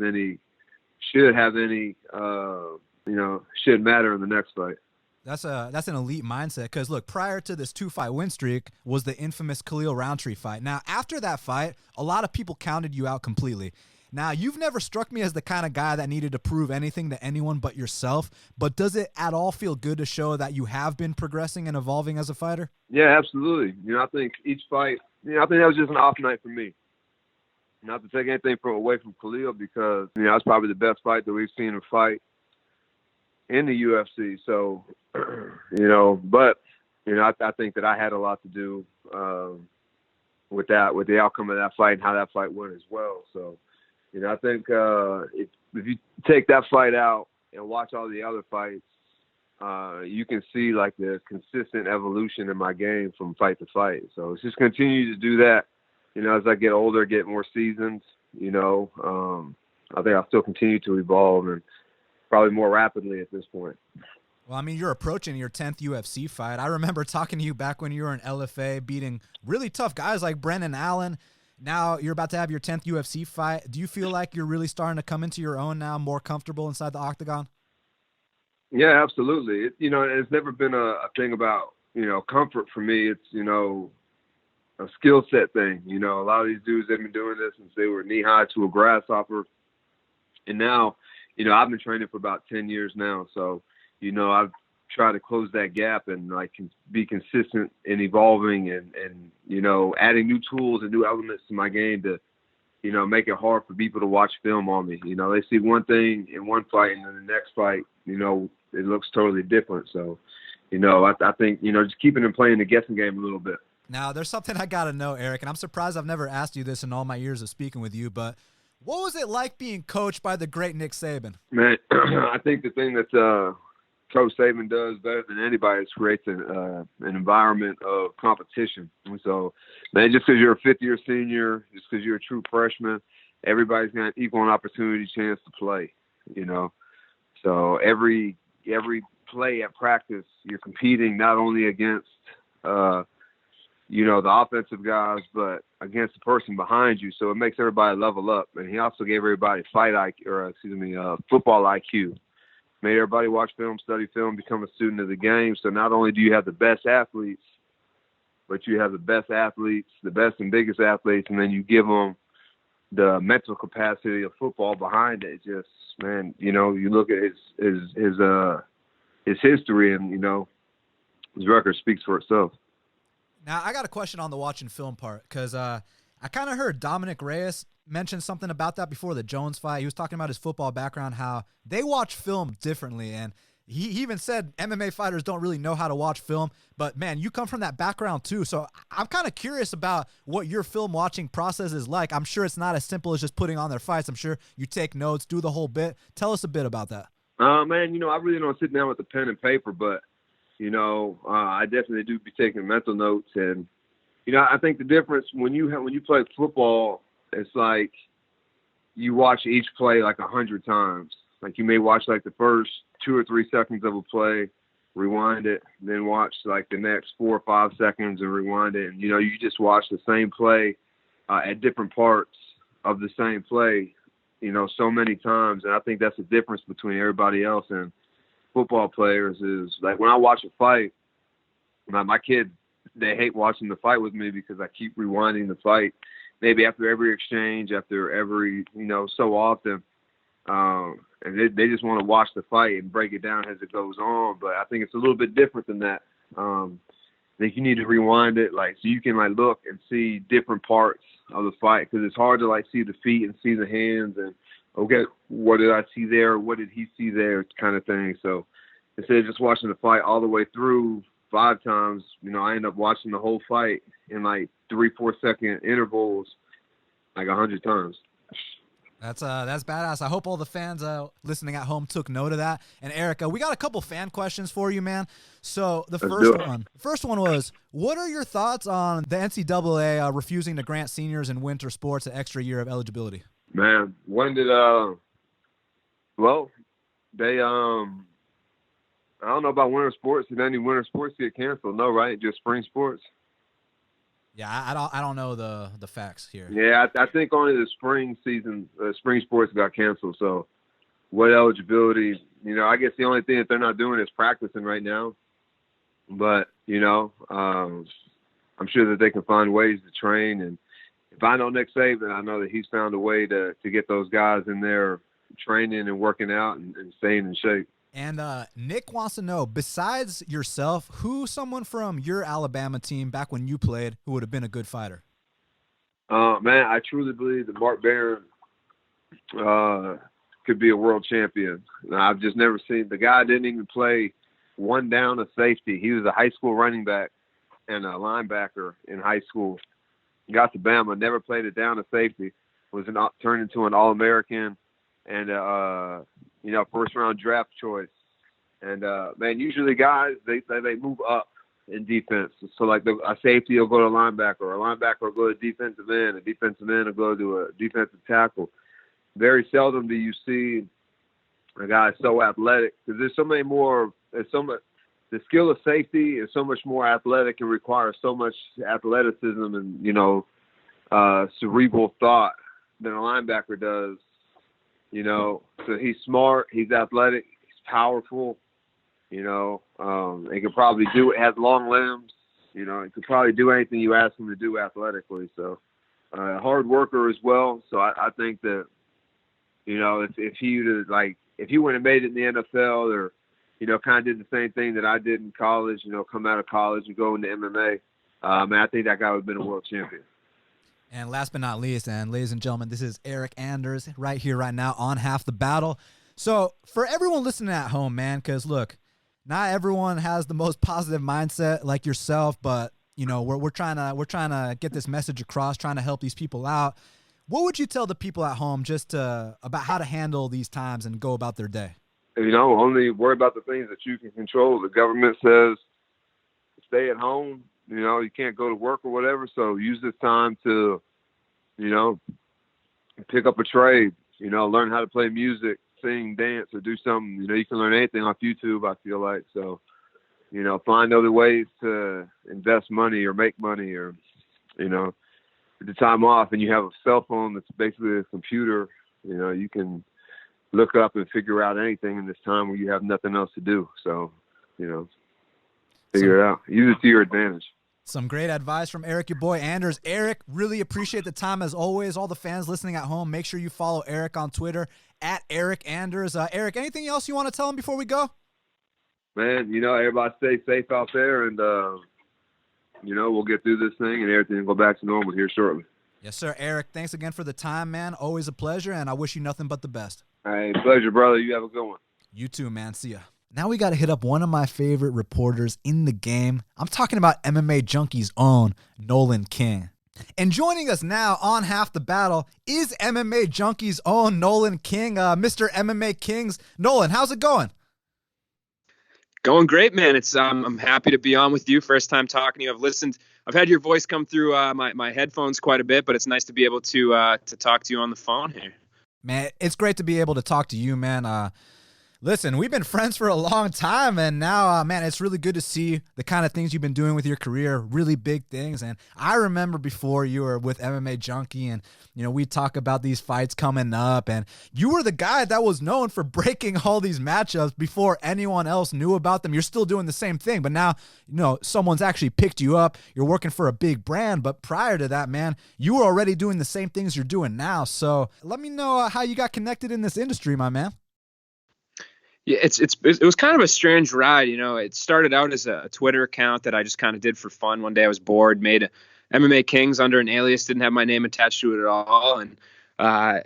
matter in the next fight. That's an elite mindset because, look, prior to this 2-fight win streak was the infamous Khalil Roundtree fight. Now, after that fight, a lot of people counted you out completely. Now, you've never struck me as the kind of guy that needed to prove anything to anyone but yourself, but does it at all feel good to show that you have been progressing and evolving as a fighter? Yeah, absolutely. I think each fight, I think that was just an off night for me. Not to take anything away from Khalil because, it's probably the best fight that we've seen him fight in the UFC. So, but, I think that I had a lot to do with the outcome of that fight and how that fight went as well. So, I think if you take that fight out and watch all the other fights, you can see like the consistent evolution in my game from fight to fight. So it's just continue to do that, as I get older, get more seasoned, I think I'll still continue to evolve and probably more rapidly at this point. Well, I mean, you're approaching your 10th UFC fight. I remember talking to you back when you were in LFA, beating really tough guys like Brendan Allen. Now you're about to have your 10th UFC fight. Do you feel like you're really starting to come into your own now, more comfortable inside the octagon? Yeah, absolutely. It's never been a thing about, comfort for me. It's, a skill set thing. A lot of these dudes, they've been doing this since they were knee high to a grasshopper. And now, I've been training for about 10 years now. So, I've tried to close that gap and like be consistent in evolving and adding new tools and new elements to my game to, make it hard for people to watch film on me. They see one thing in one fight and then the next fight, it looks totally different. So, I think, just keeping them playing the guessing game a little bit. Now, there's something I got to know, Eryk, and I'm surprised I've never asked you this in all my years of speaking with you, but what was it like being coached by the great Nick Saban? Man, I think the thing that Coach Saban does better than anybody is creates an environment of competition. And so, man, just because you're a fifth-year senior, just because you're a true freshman, everybody's got an equal opportunity chance to play, So every play at practice, you're competing not only against the offensive guys, but against the person behind you. So it makes everybody level up. And he also gave everybody football IQ. Made everybody watch film, study film, become a student of the game. So not only do you have the best athletes, but you have the best athletes, the best and biggest athletes, and then you give them the mental capacity of football behind it. Just, man, you look at his history, and his record speaks for itself. Now, I got a question on the watching film part because I kind of heard Dominic Reyes mention something about that before the Jones fight. He was talking about his football background, how they watch film differently, and he even said MMA fighters don't really know how to watch film, but, man, you come from that background too, so I'm kind of curious about what your film watching process is like. I'm sure it's not as simple as just putting on their fights. I'm sure you take notes, do the whole bit. Tell us a bit about that. Man, I really don't sit down with a pen and paper, but I definitely do be taking mental notes. And, I think the difference when you play football, it's like you watch each play like 100 times. Like you may watch like the first 2 or 3 seconds of a play, rewind it, then watch like the next 4 or 5 seconds and rewind it. And, you just watch the same play at different parts of the same play, so many times. And I think that's the difference between everybody else and football players is like when I watch a fight, my kids, they hate watching the fight with me because I keep rewinding the fight maybe after every exchange, after every, so often. And they just want to watch the fight and break it down as it goes on. But I think it's a little bit different than that. I think you need to rewind it so you can look and see different parts of the fight because it's hard to see the feet and see the hands and, okay, what did I see there? What did he see there? Kind of thing. So instead of just watching the fight all the way through 5 times, I end up watching the whole fight in 3-4 second intervals 100 times. That's badass. I hope all the fans listening at home took note of that. And Eryk, we got a couple fan questions for you, man. So the first one was, what are your thoughts on the NCAA refusing to grant seniors in winter sports an extra year of eligibility? Man, when did they I don't know about winter sports. Did any winter sports get canceled? No, right? Just spring sports. Yeah, I don't know the facts here. Yeah, I think only the spring season, spring sports got canceled. So, what eligibility? I guess the only thing that they're not doing is practicing right now. But I'm sure that they can find ways to train. And if I know Nick Saban, I know that he's found a way to get those guys in there training and working out and staying in shape. And Nick wants to know, besides yourself, who's someone from your Alabama team back when you played who would have been a good fighter? Man, I truly believe that Mark Barron could be a world champion. I've just never seen – the guy didn't even play one down of safety. He was a high school running back and a linebacker in high school. He got to Bama, never played a down of safety, turned into an All-American and first-round draft choice. And, man, usually guys, they move up in defense. So, a safety will go to a linebacker will go to defensive end, a defensive end will go to a defensive tackle. Very seldom do you see a guy so athletic because there's so many more – the skill of safety is so much more athletic and requires so much athleticism and, cerebral thought than a linebacker does. So he's smart, he's athletic, he's powerful, It could probably do it. Has long limbs. It could probably do anything you ask him to do athletically. So, hard worker as well. So I think that, if he would have made it in the NFL or, kind of did the same thing that I did in college, come out of college and go into MMA, I think that guy would have been a world champion. And last but not least, and ladies and gentlemen, this is Eryk Anders right here, right now on Half the Battle. So for everyone listening at home, man, because look, not everyone has the most positive mindset like yourself, but we're trying to get this message across, trying to help these people out. What would you tell the people at home just about how to handle these times and go about their day? Only worry about the things that you can control. The government says stay at home. You can't go to work or whatever. So use this time to, pick up a trade, learn how to play music, sing, dance, or do something. You can learn anything off YouTube, I feel like. So, find other ways to invest money or make money or, the time off, and you have a cell phone that's basically a computer, you can look up and figure out anything in this time where you have nothing else to do. So, figure it out. Use it to your advantage. Some great advice from Eryk, your boy Anders. Eryk, really appreciate the time as always. All the fans listening at home, make sure you follow Eryk on Twitter at Eryk Anders. Eryk, anything else you want to tell him before we go? Man, everybody stay safe out there, and we'll get through this thing and everything will go back to normal here shortly. Yes, sir. Eryk, thanks again for the time, man. Always a pleasure, and I wish you nothing but the best. All right, pleasure, brother. You have a good one. You too, man. See ya. Now we got to hit up one of my favorite reporters in the game. I'm talking about MMA Junkie's own Nolan King. And joining us now on Half the Battle is MMA Junkie's own Nolan King, Mr. MMA Kings. Nolan, how's it going? Going great, man. I'm happy to be on with you. First time talking to you. I've had your voice come through my headphones quite a bit, but it's nice to be able to talk to you on the phone here. Man, it's great to be able to talk to you, man. Listen, we've been friends for a long time, and now, man, it's really good to see the kind of things you've been doing with your career, really big things. And I remember before you were with MMA Junkie, and, we talk about these fights coming up, and you were the guy that was known for breaking all these matchups before anyone else knew about them. You're still doing the same thing, but now, someone's actually picked you up. You're working for a big brand, but prior to that, man, you were already doing the same things you're doing now. So let me know how you got connected in this industry, my man. Yeah, it was kind of a strange ride. It started out as a Twitter account that I just kind of did for fun. One day I was bored, made MMA Kings under an alias, didn't have my name attached to it at all. And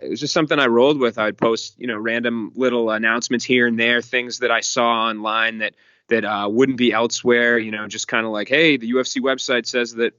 it was just something I rolled with. I'd post, random little announcements here and there, things that I saw online that wouldn't be elsewhere, just kind of like, hey, the UFC website says that,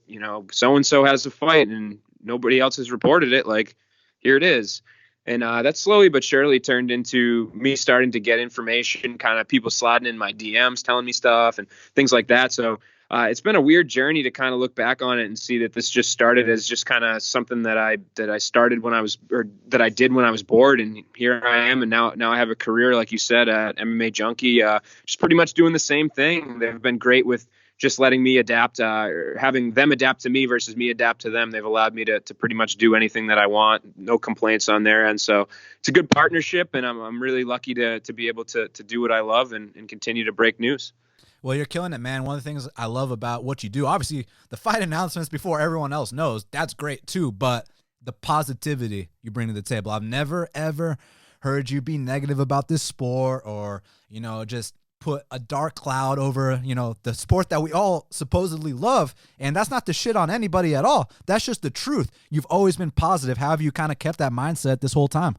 so-and-so has a fight and nobody else has reported it. Like, here it is. And that slowly but surely turned into me starting to get information, kind of people sliding in my DMs, telling me stuff and things like that. So it's been a weird journey to kind of look back on it and see that this just started as just kind of something that I started when I was, or that I did when I was bored. And here I am. And now I have a career, like you said, at MMA Junkie, just pretty much doing the same thing. They've been great with just letting me adapt, or having them adapt to me versus me adapt to them. They've allowed me to pretty much do anything that I want. No complaints on their end. So it's a good partnership, and I'm really lucky to be able to do what I love and continue to break news. Well, you're killing it, man. One of the things I love about what you do, obviously the fight announcements before everyone else knows, that's great too, but the positivity you bring to the table. I've never, ever heard you be negative about this sport or, just put a dark cloud over, the sport that we all supposedly love. And that's not to shit on anybody at all. That's just the truth. You've always been positive. How have you kind of kept that mindset this whole time?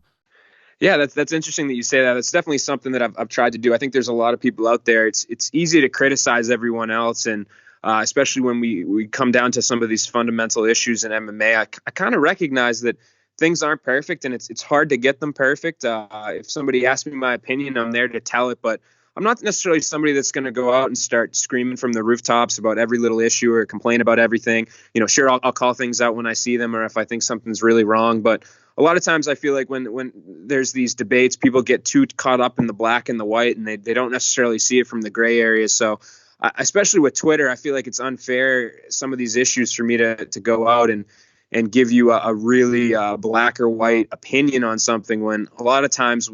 Yeah, that's interesting that you say that. That's definitely something that I've tried to do. I think there's a lot of people out there. It's easy to criticize everyone else. And especially when we come down to some of these fundamental issues in MMA, I kind of recognize that things aren't perfect and it's hard to get them perfect. If somebody asks me my opinion, I'm there to tell it, but I'm not necessarily somebody that's going to go out and start screaming from the rooftops about every little issue or complain about everything. Sure, I'll call things out when I see them or if I think something's really wrong. But a lot of times I feel like when there's these debates, people get too caught up in the black and the white and they don't necessarily see it from the gray areas. So especially with Twitter, I feel like it's unfair, some of these issues, for me to go out and give you a really black or white opinion on something when a lot of times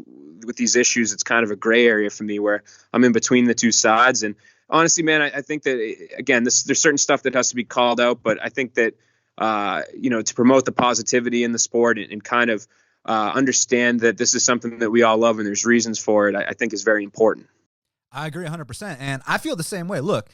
with these issues, it's kind of a gray area for me where I'm in between the two sides. And honestly, man, I think that, again, there's certain stuff that has to be called out, but I think that, to promote the positivity in the sport and kind of understand that this is something that we all love and there's reasons for it, I think is very important. I agree 100%. And I feel the same way. Look,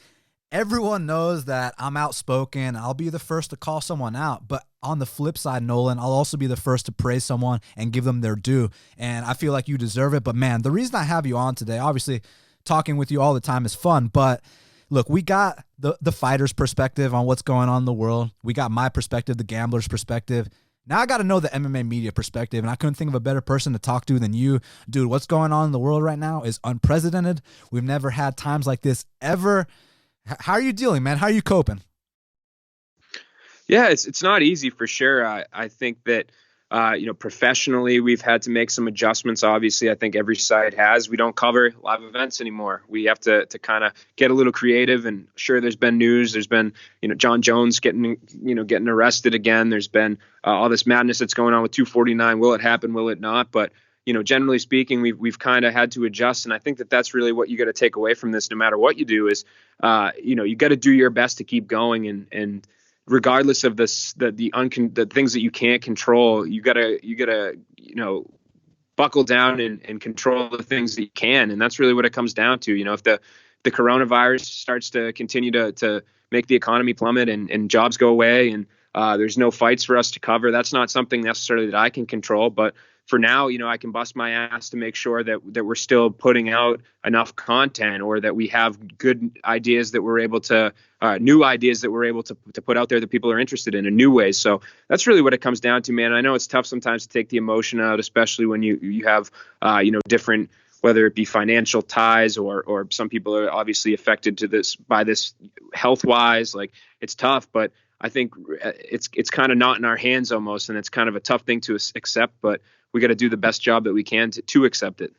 everyone knows that I'm outspoken. I'll be the first to call someone out. But on the flip side, Nolan, I'll also be the first to praise someone and give them their due. And I feel like you deserve it. But, man, the reason I have you on today, obviously talking with you all the time is fun. But, look, we got the fighter's perspective on what's going on in the world. We got my perspective, the gambler's perspective. Now I got to know the MMA media perspective, and I couldn't think of a better person to talk to than you. Dude, what's going on in the world right now is unprecedented. We've never had times like this ever. How are you dealing, man? How are you coping? Yeah, it's not easy for sure. I think that, professionally, we've had to make some adjustments. Obviously, I think every site has. We don't cover live events anymore. We have to kind of get a little creative. And sure, there's been news. There's been, Jon Jones getting arrested again. There's been all this madness that's going on with 249. Will it happen? Will it not? But generally speaking, we've kind of had to adjust. And I think that that's really what you got to take away from this, no matter what you do, is, you got to do your best to keep going. And regardless of this, the things that you can't control, you gotta, buckle down and control the things that you can. And that's really what it comes down to. If the coronavirus starts to continue to make the economy plummet and jobs go away and there's no fights for us to cover, that's not something necessarily that I can control. But for now, I can bust my ass to make sure that we're still putting out enough content, or that we have good ideas that we're able to, new ideas that we're able to put out there that people are interested in new ways. So that's really what it comes down to, man. I know it's tough sometimes to take the emotion out, especially when you have, different, whether it be financial ties or some people are obviously affected by this health wise. Like, it's tough, but I think it's kind of not in our hands almost. And it's kind of a tough thing to accept, but we got to do the best job that we can to accept it.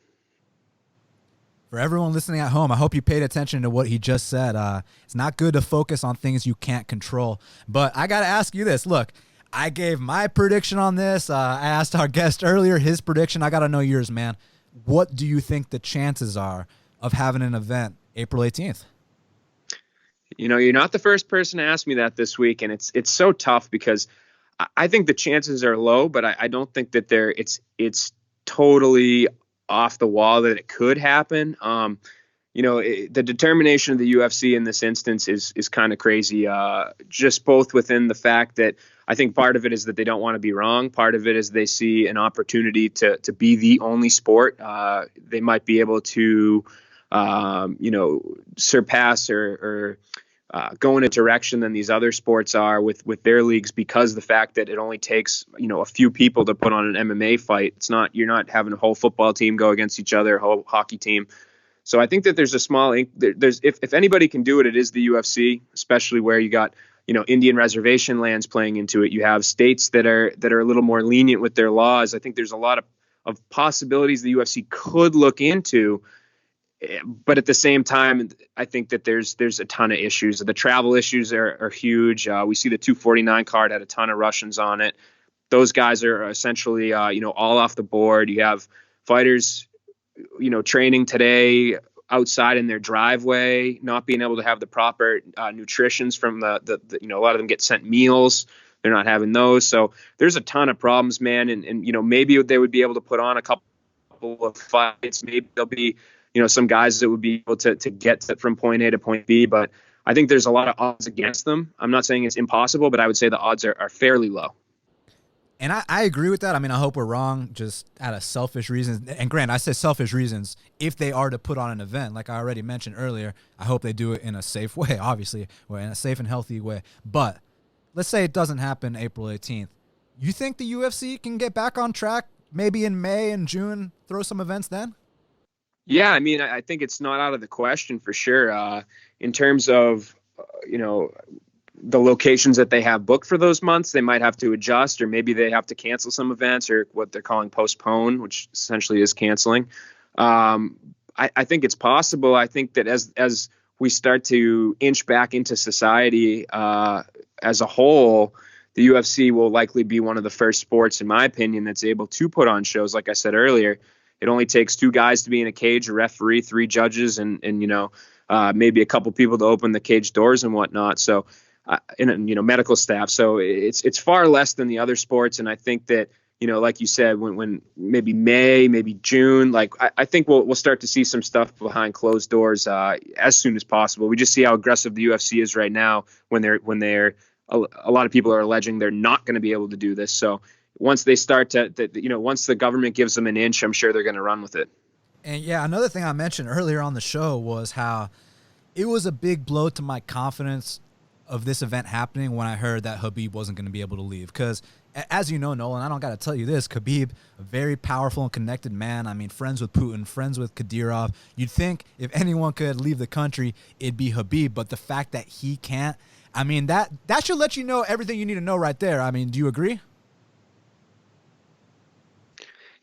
For everyone listening at home, I hope you paid attention to what he just said. It's not good to focus on things you can't control. But I got to ask you this. Look, I gave my prediction on this. I asked our guest earlier his prediction. I got to know yours, man. What do you think the chances are of having an event April 18th? You're not the first person to ask me that this week, and it's so tough because I think the chances are low, but I don't think that it's totally off the wall that it could happen. The determination of the UFC in this instance is kind of crazy. Just both within the fact that I think part of it is that they don't want to be wrong. Part of it is they see an opportunity to be the only sport. They might be able to, surpass or go in a direction than these other sports are with their leagues, because the fact that it only takes, a few people to put on an MMA fight. You're not having a whole football team go against each other, a whole hockey team. So I think that there's a small, if anybody can do it, it is the UFC, especially where you got, Indian reservation lands playing into it. You have states that are a little more lenient with their laws. I think there's a lot of possibilities the UFC could look into. But at the same time, I think that there's a ton of issues. The travel issues are huge. We see the 249 card had a ton of Russians on it. Those guys are essentially, all off the board. You have fighters, training today outside in their driveway, not being able to have the proper nutritions from the a lot of them get sent meals. They're not having those. So there's a ton of problems, man. And maybe they would be able to put on a couple of fights. Maybe there'll be, some guys that would be able to get from point A to point B, but I think there's a lot of odds against them. I'm not saying it's impossible, but I would say the odds are fairly low. And I agree with that. I mean, I hope we're wrong, just out of selfish reasons. And Grant, I say selfish reasons if they are to put on an event. Like I already mentioned earlier, I hope they do it in a safe way, obviously, or in a safe and healthy way. But let's say it doesn't happen April 18th. You think the UFC can get back on track maybe in May and June, throw some events then? Yeah, I mean, I think it's not out of the question for sure. In terms of, the locations that they have booked for those months, they might have to adjust, or maybe they have to cancel some events, or what they're calling postpone, which essentially is canceling. I think it's possible. I think that as we start to inch back into society as a whole, the UFC will likely be one of the first sports, in my opinion, that's able to put on shows. Like I said earlier, it only takes 2 guys to be in a cage, a referee, 3 judges, and maybe a couple people to open the cage doors and whatnot. So, and medical staff. So it's far less than the other sports. And I think that, like you said, when maybe May, maybe June, like I think we'll start to see some stuff behind closed doors as soon as possible. We just see how aggressive the UFC is right now when they're a lot of people are alleging they're not going to be able to do this. So once they start once the government gives them an inch, I'm sure they're going to run with it. And yeah, another thing I mentioned earlier on the show was how it was a big blow to my confidence of this event happening when I heard that Khabib wasn't going to be able to leave. Because, as you know, Nolan, I don't got to tell you this, Khabib, a very powerful and connected man. I mean, friends with Putin, friends with Kadyrov. You'd think if anyone could leave the country, it'd be Khabib. But the fact that he can't, I mean, that should let you know everything you need to know right there. I mean, do you agree?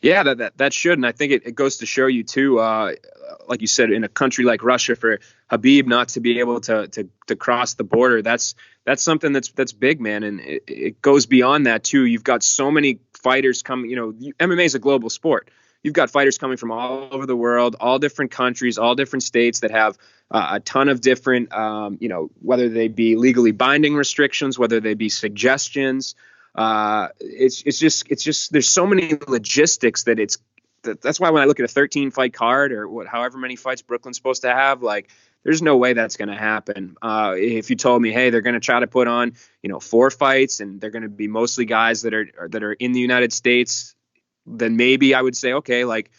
Yeah, that should. And I think it goes to show you, too, like you said, in a country like Russia, for Khabib not to be able to cross the border, that's something that's big, man. And it goes beyond that, too. You've got so many fighters coming. MMA is a global sport. You've got fighters coming from all over the world, all different countries, all different states that have a ton of different, whether they be legally binding restrictions, whether they be suggestions. It's just there's so many logistics that's why when I look at a 13 fight card or however many fights Brooklyn's supposed to have, like, there's no way that's going to happen. If you told me, hey, they're going to try to put on 4 fights and they're going to be mostly guys that are in the United States, then maybe I would say, okay, like,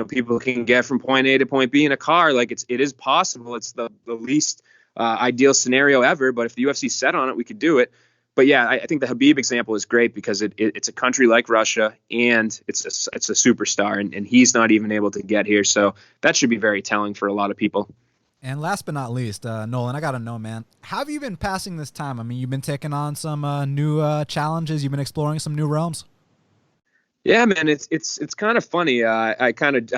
people can get from point A to point B in a car. Like, it is possible. It's the least ideal scenario ever, but if the UFC set on it, we could do it. But yeah, I think the Khabib example is great because it's a country like Russia and it's a superstar, and he's not even able to get here. So that should be very telling for a lot of people. And last but not least, Nolan, I got to know, man, how have you been passing this time? I mean, you've been taking on some new challenges. You've been exploring some new realms. Yeah, man, it's kind of funny. I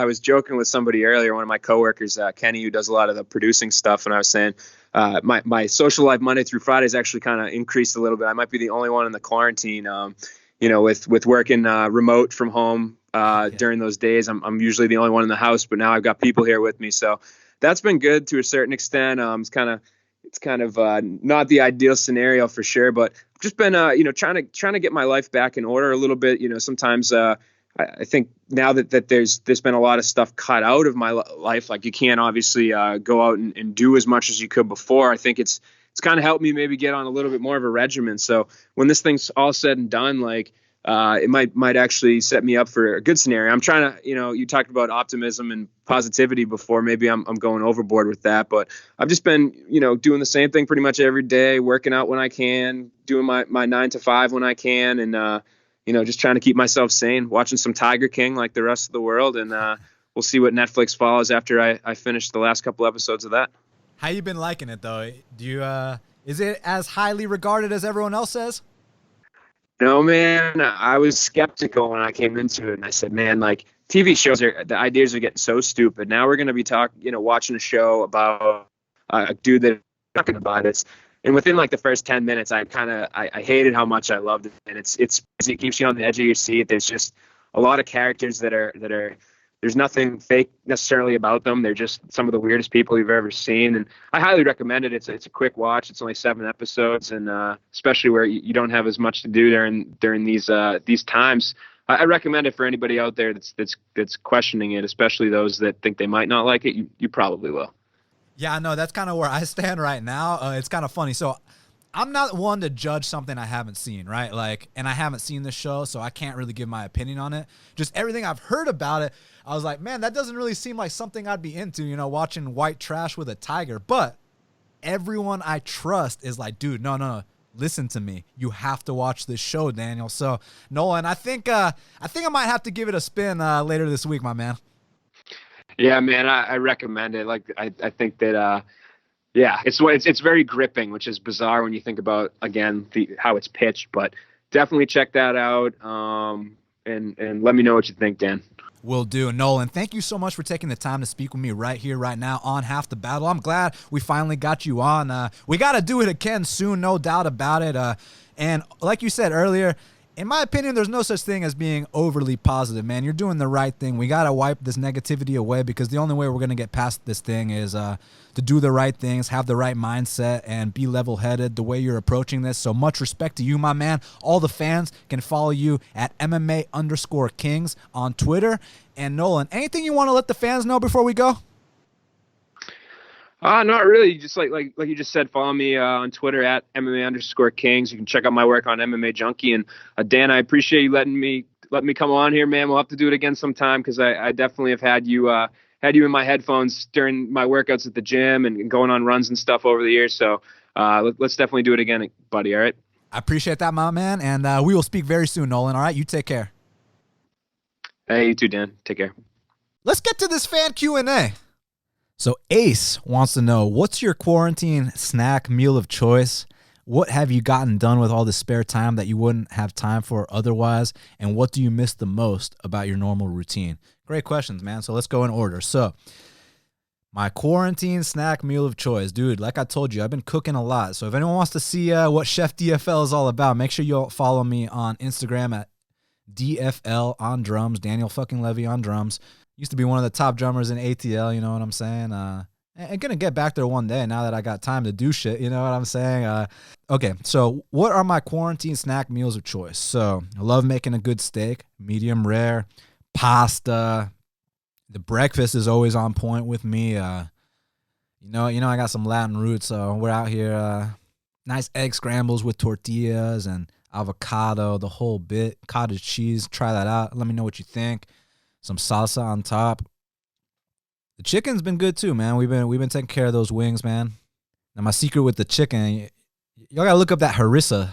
was joking with somebody earlier, one of my coworkers, Kenny, who does a lot of the producing stuff, and I was saying my social life Monday through Friday has actually kind of increased a little bit. I might be the only one in the quarantine, with working remote from home during those days. I'm usually the only one in the house, but now I've got people here with me, so that's been good to a certain extent. It's kind of not the ideal scenario for sure, but I've just been trying to get my life back in order a little bit. Sometimes I think now that there's been a lot of stuff cut out of my life, like you can't obviously go out and do as much as you could before. I think it's kind of helped me maybe get on a little bit more of a regimen. So when this thing's all said and done, like it might actually set me up for a good scenario. I'm trying to, you talked about optimism and positivity before. Maybe I'm going overboard with that, but I've just been, doing the same thing pretty much every day, working out when I can, doing my 9 to 5 when I can. And, just trying to keep myself sane, watching some Tiger King like the rest of the world. And we'll see what Netflix follows after I finish the last couple episodes of that. How you been liking it though? Do you, is it as highly regarded as everyone else says? No, man, I was skeptical when I came into it, and I said, man, like, TV shows the ideas are getting so stupid. Now we're going to be watching a show about a dude that's talking about it. And within like the first 10 minutes, I hated how much I loved it. And it keeps you on the edge of your seat. There's just a lot of characters that are there's nothing fake necessarily about them. They're just some of the weirdest people you've ever seen. And I highly recommend it. It's a quick watch. It's only 7 episodes. And especially where you don't have as much to do during these times, I recommend it for anybody out there that's questioning it, especially those that think they might not like it. You probably will. Yeah, no, that's kind of where I stand right now. It's kind of funny. So I'm not one to judge something I haven't seen, right? Like, and I haven't seen the show, so I can't really give my opinion on it. Just everything I've heard about it, I was like, man, that doesn't really seem like something I'd be into, watching white trash with a tiger. But everyone I trust is like, dude, no, listen to me. You have to watch this show, Daniel. So, Nolan, I think I might have to give it a spin later this week, my man. Yeah, man, I recommend it. Like, I think that, yeah, it's very gripping, which is bizarre when you think about, again, how it's pitched. But definitely check that out, and let me know what you think, Dan. Will do. Nolan, thank you so much for taking the time to speak with me right here, right now on Half the Battle. I'm glad we finally got you on. We got to do it again soon, no doubt about it. And like you said earlier, In my opinion, there's no such thing as being overly positive, man. You're doing the right thing. We got to wipe this negativity away because the only way we're going to get past this thing is to do the right things, have the right mindset, and be level-headed the way you're approaching this. So much respect to you, my man. All the fans can follow you at MMA_Kings on Twitter. And Nolan, anything you want to let the fans know before we go? Not really. Just like you just said, follow me on Twitter at MMA_Kings. You can check out my work on MMA Junkie. And Dan, I appreciate you letting me come on here, man. We'll have to do it again sometime because I definitely have had you in my headphones during my workouts at the gym and going on runs and stuff over the years. So let's definitely do it again, buddy. All right. I appreciate that, my man. And we will speak very soon, Nolan. All right. You take care. Hey, you too, Dan. Take care. Let's get to this fan Q&A. So Ace wants to know, what's your quarantine snack meal of choice? What have you gotten done with all the spare time that you wouldn't have time for otherwise? And what do you miss the most about your normal routine? Great questions, man. So let's go in order. So my quarantine snack meal of choice. Dude, like I told you, I've been cooking a lot. So if anyone wants to see what Chef DFL is all about, make sure you follow me on Instagram at DFL on drums, Daniel fucking Levy on drums. Used to be one of the top drummers in ATL, you know what I'm saying? I'm going to get back there one day now that I got time to do shit, you know what I'm saying? Okay, so what are my quarantine snack meals of choice? So I love making a good steak, medium rare, pasta. The breakfast is always on point with me. You know, I got some Latin roots, so we're out here. Nice egg scrambles with tortillas and avocado, the whole bit. Cottage cheese, try that out. Let me know what you think. Some salsa on top. The chicken's been good too, man. We've been taking care of those wings, man. Now my secret with the chicken, y'all gotta look up that harissa.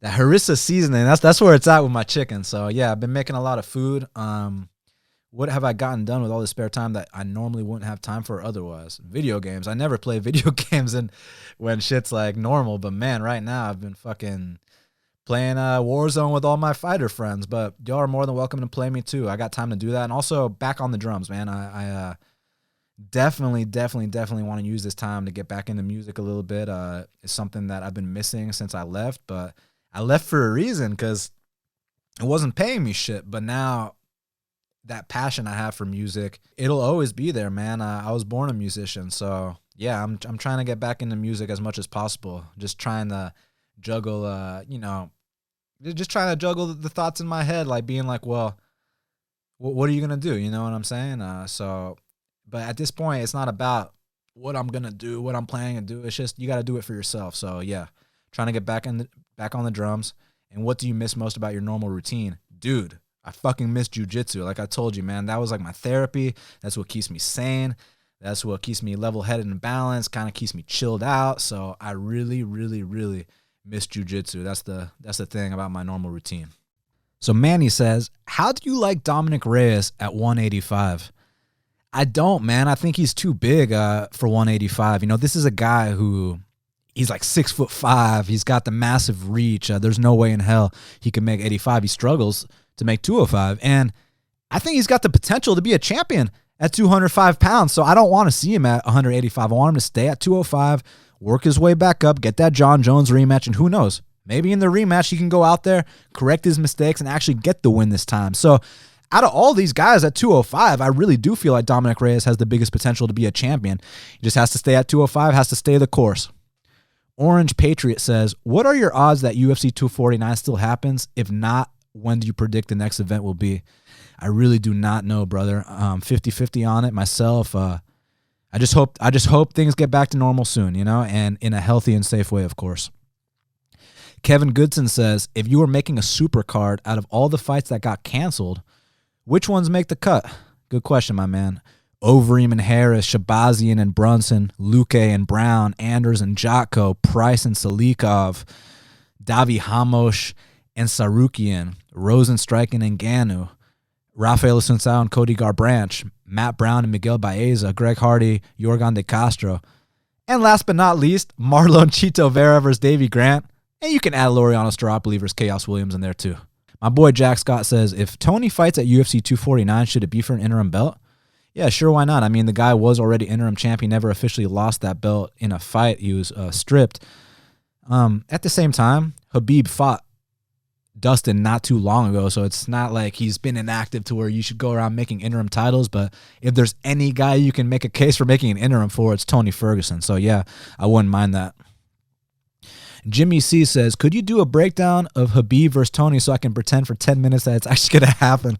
That harissa seasoning. That's where it's at with my chicken. So yeah, I've been making a lot of food. What have I gotten done with all the spare time that I normally wouldn't have time for otherwise? Video games. I never play video games when shit's like normal, but man, right now I've been fucking playing Warzone with all my fighter friends, but y'all are more than welcome to play me too. I got time to do that. And also back on the drums, man. I definitely want to use this time to get back into music a little bit. It's something that I've been missing since I left, but I left for a reason because it wasn't paying me shit. But now that passion I have for music, it'll always be there, man. I was born a musician. So yeah, I'm trying to get back into music as much as possible. Just trying to juggle, just trying to juggle the thoughts in my head, like being like, well, what are you going to do? You know what I'm saying? But at this point, it's not about what I'm going to do, what I'm planning to do. It's just, you got to do it for yourself. So yeah, trying to get back on the drums. And what do you miss most about your normal routine? Dude, I fucking miss jujitsu. Like I told you, man, that was like my therapy. That's what keeps me sane. That's what keeps me level-headed and balanced, kind of keeps me chilled out. So I really miss jujitsu. That's the thing about my normal routine. So Manny says, how do you like Dominic Reyes at 185? I don't, man. I think he's too big for 185. You know, this is a guy who, he's like 6'5". He's got the massive reach. There's no way in hell he can make 85. He struggles to make 205. And I think he's got the potential to be a champion at 205 pounds. So I don't want to see him at 185. I want him to stay at 205, work his way back up, get that Jon Jones rematch, and who knows? Maybe in the rematch he can go out there, correct his mistakes, and actually get the win this time. So out of all these guys at 205, I really do feel like Dominic Reyes has the biggest potential to be a champion. He just has to stay at 205, has to stay the course. Orange Patriot says, what are your odds that UFC 249 still happens? If not, when do you predict the next event will be? I really do not know, brother. 50-50 on it myself. I just hope things get back to normal soon, you know, and in a healthy and safe way, of course. Kevin Goodson says, if you were making a super card out of all the fights that got canceled, which ones make the cut? Good question, my man. Overeem and Harris, Shabazian and Brunson, Luque and Brown, Anders and Jotko, Price and Salikov, Davi Hamosh and Sarukian, Rosenstreichen and Ganu, Rafael Assunção and Cody Garbrandt, Matt Brown and Miguel Baeza, Greg Hardy, Yorgan De Castro, and last but not least, Marlon Chito Vera versus Davey Grant, and you can add Laureano Staropoli versus Chaos Williams in there too. My boy Jack Scott says, if Tony fights at UFC 249, should it be for an interim belt? Yeah, sure, why not? I mean, the guy was already interim champ. He never officially lost that belt in a fight. He was stripped. At the same time, Khabib fought Dustin not too long ago, so it's not like he's been inactive to where you should go around making interim titles. But if there's any guy you can make a case for making an interim for, it's Tony Ferguson. So yeah, I wouldn't mind that. Jimmy C says, could you do a breakdown of Khabib versus Tony so I can pretend for 10 minutes that it's actually going to happen?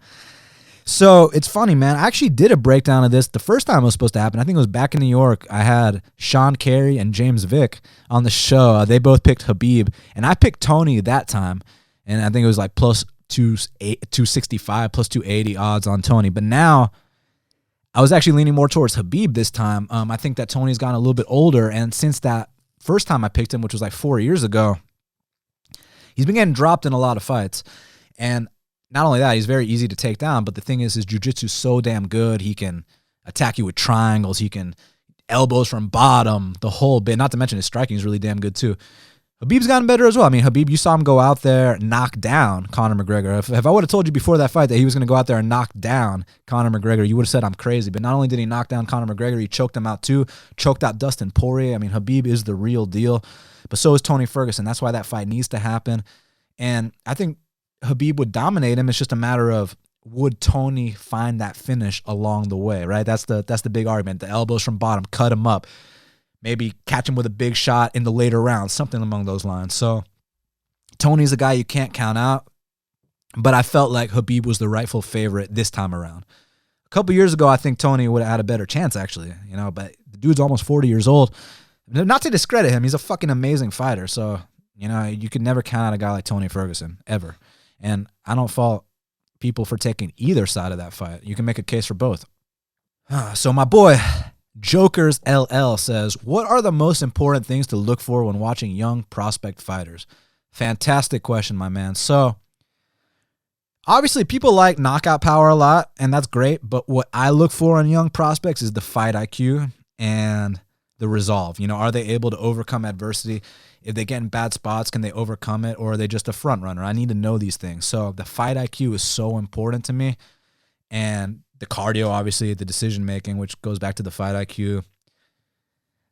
So it's funny, man. I actually did a breakdown of this the first time it was supposed to happen. I think it was back in New York. I had Sean Carey and James Vick on the show. They both picked Khabib, and I picked Tony that time. And I think it was like plus 265, plus 280 odds on Tony. But now I was actually leaning more towards Khabib this time. I think that Tony's gotten a little bit older, and since that first time I picked him, which was like 4 years ago, he's been getting dropped in a lot of fights. And not only that, he's very easy to take down, but the thing is his jiu-jitsu's so damn good. He can attack you with triangles. He can elbows from bottom, the whole bit. Not to mention his striking is really damn good too. Khabib's gotten better as well. I mean, Khabib, you saw him go out there, knock down Conor McGregor. If I would have told you before that fight that he was going to go out there and knock down Conor McGregor, you would have said I'm crazy. But not only did he knock down Conor McGregor, he choked him out too, choked out Dustin Poirier. I mean, Khabib is the real deal. But so is Tony Ferguson. That's why that fight needs to happen. And I think Khabib would dominate him. It's just a matter of would Tony find that finish along the way, right? That's the big argument. The elbows from bottom, cut him up. Maybe catch him with a big shot in the later rounds, something along those lines. So Tony's a guy you can't count out, but I felt like Khabib was the rightful favorite this time around. A couple years ago, I think Tony would have had a better chance, actually, but the dude's almost 40 years old. Not to discredit him, he's a fucking amazing fighter. So, you could never count out a guy like Tony Ferguson, ever. And I don't fault people for taking either side of that fight. You can make a case for both. So my boy Jokers LL says, what are the most important things to look for when watching young prospect fighters? Fantastic question, my man. So obviously people like knockout power a lot, and that's great. But what I look for in young prospects is the fight IQ and the resolve. Are they able to overcome adversity? If they get in bad spots, can they overcome it? Or are they just a front runner? I need to know these things. So the fight IQ is so important to me. And the cardio, obviously, the decision making, which goes back to the fight IQ.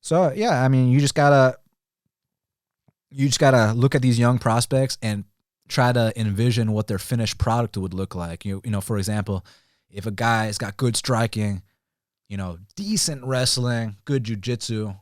So yeah, I mean, you just gotta look at these young prospects and try to envision what their finished product would look like. For example, if a guy has got good striking, decent wrestling, good jiu-jitsu,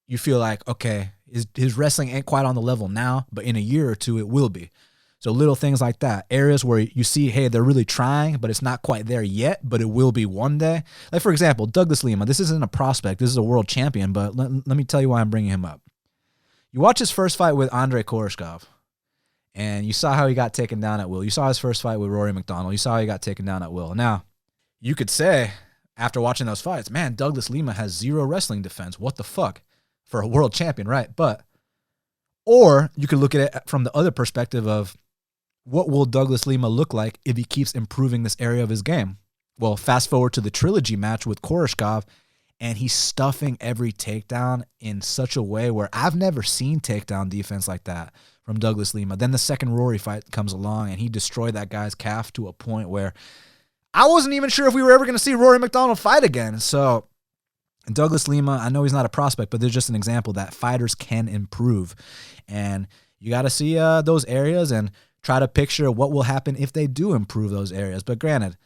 you feel like, okay, his wrestling ain't quite on the level now, but in a year or two it will be. So little things like that, areas where you see, hey, they're really trying, but it's not quite there yet, but it will be one day. Like, for example, Douglas Lima. This isn't a prospect. This is a world champion, but let me tell you why I'm bringing him up. You watch his first fight with Andrei Koreshkov, and you saw how he got taken down at will. You saw his first fight with Rory McDonald. You saw how he got taken down at will. Now, you could say, after watching those fights, man, Douglas Lima has zero wrestling defense. What the fuck? For a world champion, right? Or you could look at it from the other perspective of, what will Douglas Lima look like if he keeps improving this area of his game? Well, fast forward to the trilogy match with Koreshkov, and he's stuffing every takedown in such a way where I've never seen takedown defense like that from Douglas Lima. Then the second Rory fight comes along, and he destroyed that guy's calf to a point where I wasn't even sure if we were ever going to see Rory McDonald fight again. So Douglas Lima, I know he's not a prospect, but there's just an example that fighters can improve. And you got to see those areas and try to picture what will happen if they do improve those areas. But granted,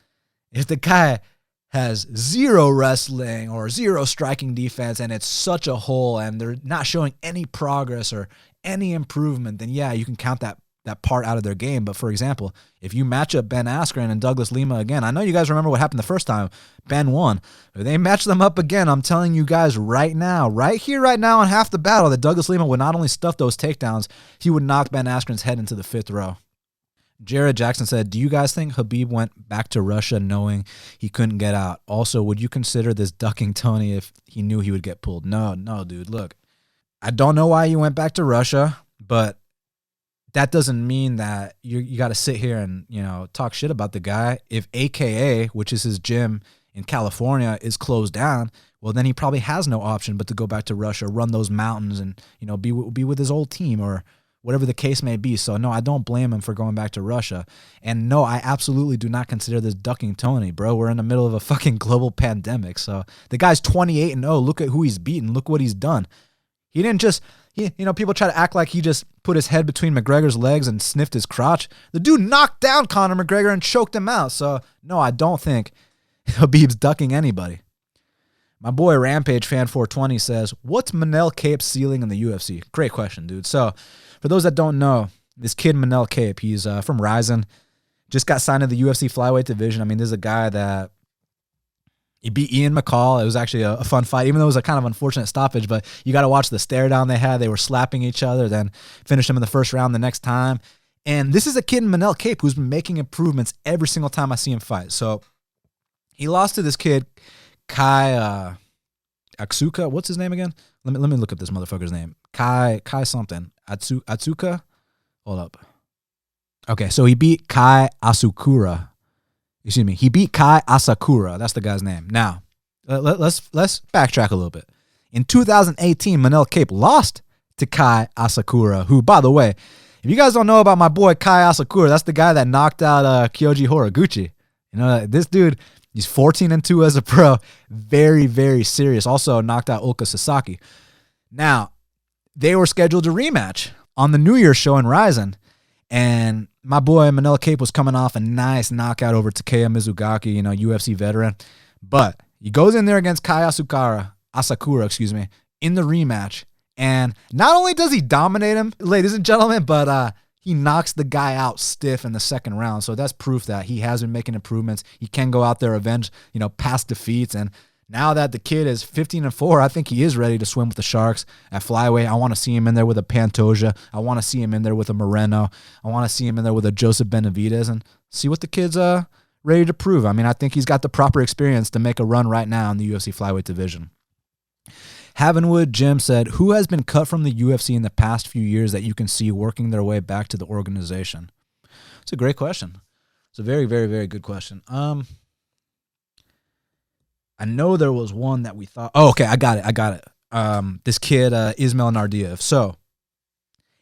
if the guy has zero wrestling or zero striking defense and it's such a hole and they're not showing any progress or any improvement, then yeah, you can count that part out of their game. But for example, if you match up Ben Askren and Douglas Lima again, I know you guys remember what happened the first time. Ben won. If they match them up again, I'm telling you guys right now, right here, right now on Half the Battle, that Douglas Lima would not only stuff those takedowns, he would knock Ben Askren's head into the fifth row. Jared Jackson said, do you guys think Khabib went back to Russia knowing he couldn't get out? Also, would you consider this ducking Tony if he knew he would get pulled? No, dude, look. I don't know why you went back to Russia, but that doesn't mean that you got to sit here and, talk shit about the guy. If AKA, which is his gym in California, is closed down, well, then he probably has no option but to go back to Russia, run those mountains and, be with his old team or whatever the case may be. So, no, I don't blame him for going back to Russia. And, no, I absolutely do not consider this ducking Tony, bro. We're in the middle of a fucking global pandemic. So, the guy's 28-0. Look at who he's beaten. Look what he's done. He didn't just, people try to act like he just put his head between McGregor's legs and sniffed his crotch. The dude knocked down Conor McGregor and choked him out. So, no, I don't think Khabib's ducking anybody. My boy Rampage Fan 420 says, what's Manel Kape's ceiling in the UFC? Great question, dude. So, for those that don't know, this kid Manel Kape, he's from Ryzen, just got signed to the UFC flyweight division. I mean, this is a guy that he beat Ian McCall. It was actually a fun fight, even though it was a kind of unfortunate stoppage, but you got to watch the stare down they had. They were slapping each other, then finished him in the first round the next time. And this is a kid in Manel Kape who's been making improvements every single time I see him fight. So he lost to this kid, Kai Atsuka. What's his name again? Let me look up this motherfucker's name. Kai something. Atsuka? Hold up. Okay, so he beat Kai Asakura. Excuse me. He beat Kai Asakura. That's the guy's name. Now, let's backtrack a little bit. In 2018, Manel Kape lost to Kai Asakura, who, by the way, if you guys don't know about my boy Kai Asakura, that's the guy that knocked out Kyoji Horiguchi. You know, this dude, he's 14-2 as a pro. Very, very serious. Also knocked out Ulka Sasaki. Now, they were scheduled to rematch on the New Year's show in Ryzen. And my boy Manel Kape was coming off a nice knockout over Takeya Mizugaki, UFC veteran. But he goes in there against Kai Asakura, in the rematch. And not only does he dominate him, ladies and gentlemen, but he knocks the guy out stiff in the second round. So that's proof that he has been making improvements. He can go out there, avenge, past defeats. And now that the kid is 15-4, I think he is ready to swim with the Sharks at flyweight. I want to see him in there with a Pantoja. I want to see him in there with a Moreno. I want to see him in there with a Joseph Benavidez and see what the kid's ready to prove. I mean, I think he's got the proper experience to make a run right now in the UFC flyweight division. Havenwood Jim said, who has been cut from the UFC in the past few years that you can see working their way back to the organization? It's a great question. It's a very, very, very good question. I know there was one that we thought, oh, okay, I got it. This kid, Ismail Nardiev. So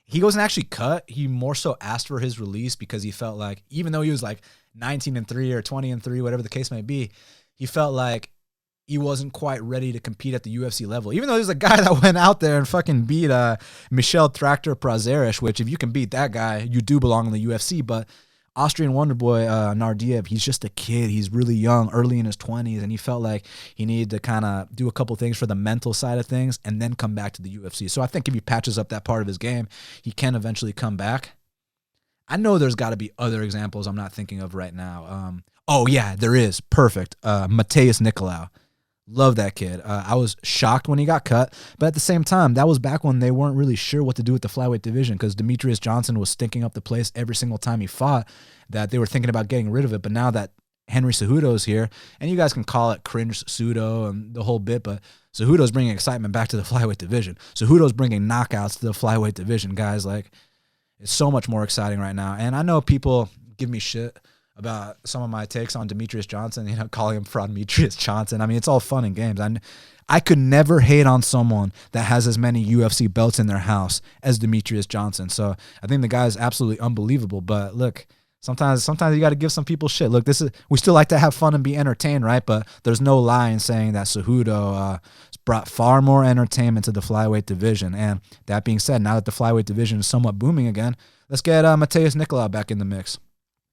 he wasn't actually cut. He more so asked for his release because he felt like, even though he was like 19-3 or 20-3, whatever the case may be, he felt like he wasn't quite ready to compete at the UFC level. Even though he's a guy that went out there and fucking beat Michel Tractor Prazeres, which if you can beat that guy, you do belong in the UFC. But Austrian Wonderboy Nardiev, he's just a kid. He's really young, early in his 20s, and he felt like he needed to kind of do a couple things for the mental side of things and then come back to the UFC. So I think if he patches up that part of his game, he can eventually come back. I know there's got to be other examples I'm not thinking of right now. Oh, yeah, there is. Perfect. Mateus Nicolau. Love that kid. I was shocked when he got cut, but at the same time, that was back when they weren't really sure what to do with the flyweight division because Demetrius Johnson was stinking up the place every single time he fought, that they were thinking about getting rid of it. But now that Henry Cejudo is here, and you guys can call it cringe pseudo and the whole bit, but Cejudo's bringing excitement back to the flyweight division. Cejudo's bringing knockouts to the flyweight division, guys. Like, it's so much more exciting right now. And I know people give me shit about some of my takes on Demetrius Johnson, calling him Fraud Demetrius Johnson. I mean, it's all fun and games. I could never hate on someone that has as many UFC belts in their house as Demetrius Johnson. So I think the guy is absolutely unbelievable. But look, sometimes you got to give some people shit. Look, we still like to have fun and be entertained, right? But there's no lie in saying that Cejudo brought far more entertainment to the flyweight division. And that being said, now that the flyweight division is somewhat booming again, let's get Mateus Nicolau back in the mix.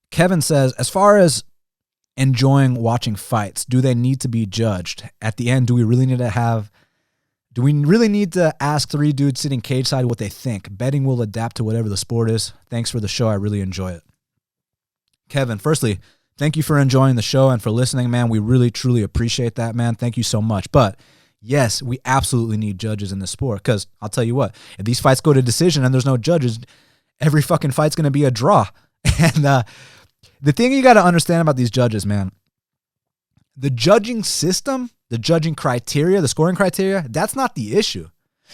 Kevin says, as far as enjoying watching fights, do they need to be judged? At the end, do we really need to ask three dudes sitting cage side what they think? Betting will adapt to whatever the sport is. Thanks for the show. I really enjoy it. Kevin, firstly, thank you for enjoying the show and for listening, man. We really, truly appreciate that, man. Thank you so much. But yes, we absolutely need judges in this sport because I'll tell you what, if these fights go to decision and there's no judges, every fucking fight's going to be a draw. And the thing you got to understand about these judges, man, the judging system, the judging criteria, the scoring criteria, that's not the issue.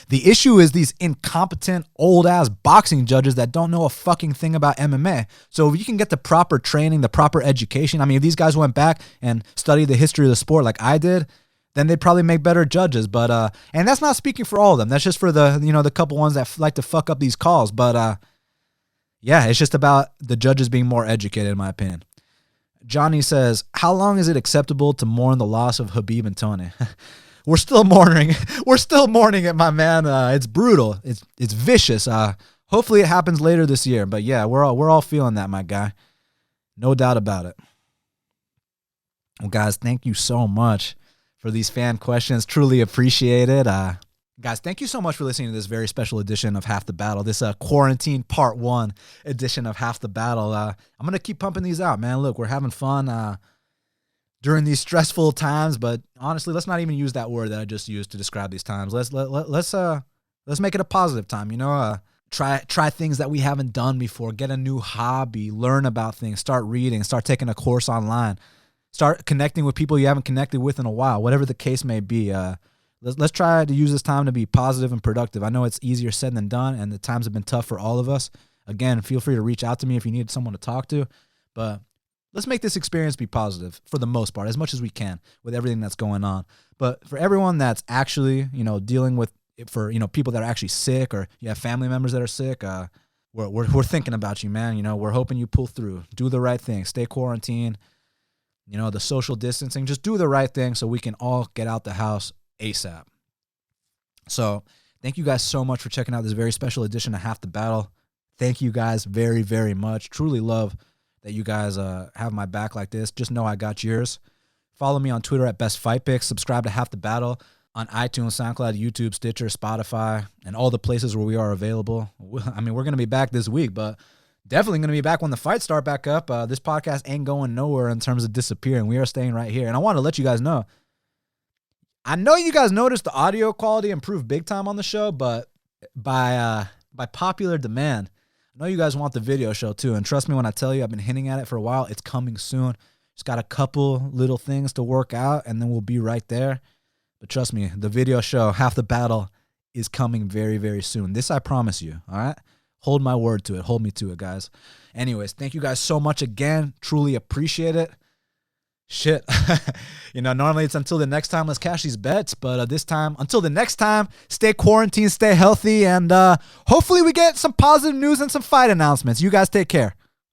The issue is these incompetent, old-ass boxing judges that don't know a fucking thing about MMA. So if you can get the proper training, the proper education, I mean, if these guys went back and studied the history of the sport like I did, then they'd probably make better judges. But and that's not speaking for all of them. That's just for the couple ones that like to fuck up these calls. But yeah, it's just about the judges being more educated, in my opinion. Johnny says, how long is it acceptable to mourn the loss of Khabib and Tony? we're still mourning. We're still mourning it, my man. It's brutal. It's vicious. Hopefully it happens later this year. But yeah, we're all feeling that, my guy. No doubt about it. Well, guys, thank you so much for these fan questions. Truly appreciate it. Guys, thank you so much for listening to this very special edition of Half the Battle, this quarantine part 1 edition of Half the Battle. I'm going to keep pumping these out, man. Look, we're having fun during these stressful times, but honestly, let's not even use that word that I just used to describe these times. Let's make it a positive time, you know? Try things that we haven't done before, get a new hobby, learn about things, start reading, start taking a course online, start connecting with people you haven't connected with in a while, whatever the case may be. Let's try to use this time to be positive and productive. I know it's easier said than done, and the times have been tough for all of us. Again, feel free to reach out to me if you need someone to talk to. But let's make this experience be positive for the most part, as much as we can with everything that's going on. But for everyone that's actually, dealing with, for people that are actually sick, or you have family members that are sick, we're thinking about you, man. We're hoping you pull through, do the right thing, stay quarantined. The social distancing, just do the right thing so we can all get out the house ASAP. So thank you guys so much for checking out this very special edition of Half the Battle. Thank you guys very, very much. Truly love that you guys have my back like this. Just know I got yours. Follow me on Twitter at Best Fight Picks. Subscribe to Half the Battle on iTunes, SoundCloud, YouTube, Stitcher, Spotify, and all the places where we are available. I mean, we're going to be back this week, but definitely going to be back when the fights start back up. This podcast ain't going nowhere in terms of disappearing. We are staying right here. And I want to let you guys know, I know you guys noticed the audio quality improved big time on the show, but by popular demand, I know you guys want the video show too. And trust me when I tell you, I've been hinting at it for a while. It's coming soon. Just got a couple little things to work out, and then we'll be right there. But trust me, the video show, Half the Battle, is coming very, very soon. This I promise you, all right? Hold my word to it. Hold me to it, guys. Anyways, thank you guys so much again. Truly appreciate it. Shit. Normally it's until the next time, let's cash these bets. But this time, until the next time, stay quarantined, stay healthy, and hopefully we get some positive news and some fight announcements. You guys take care.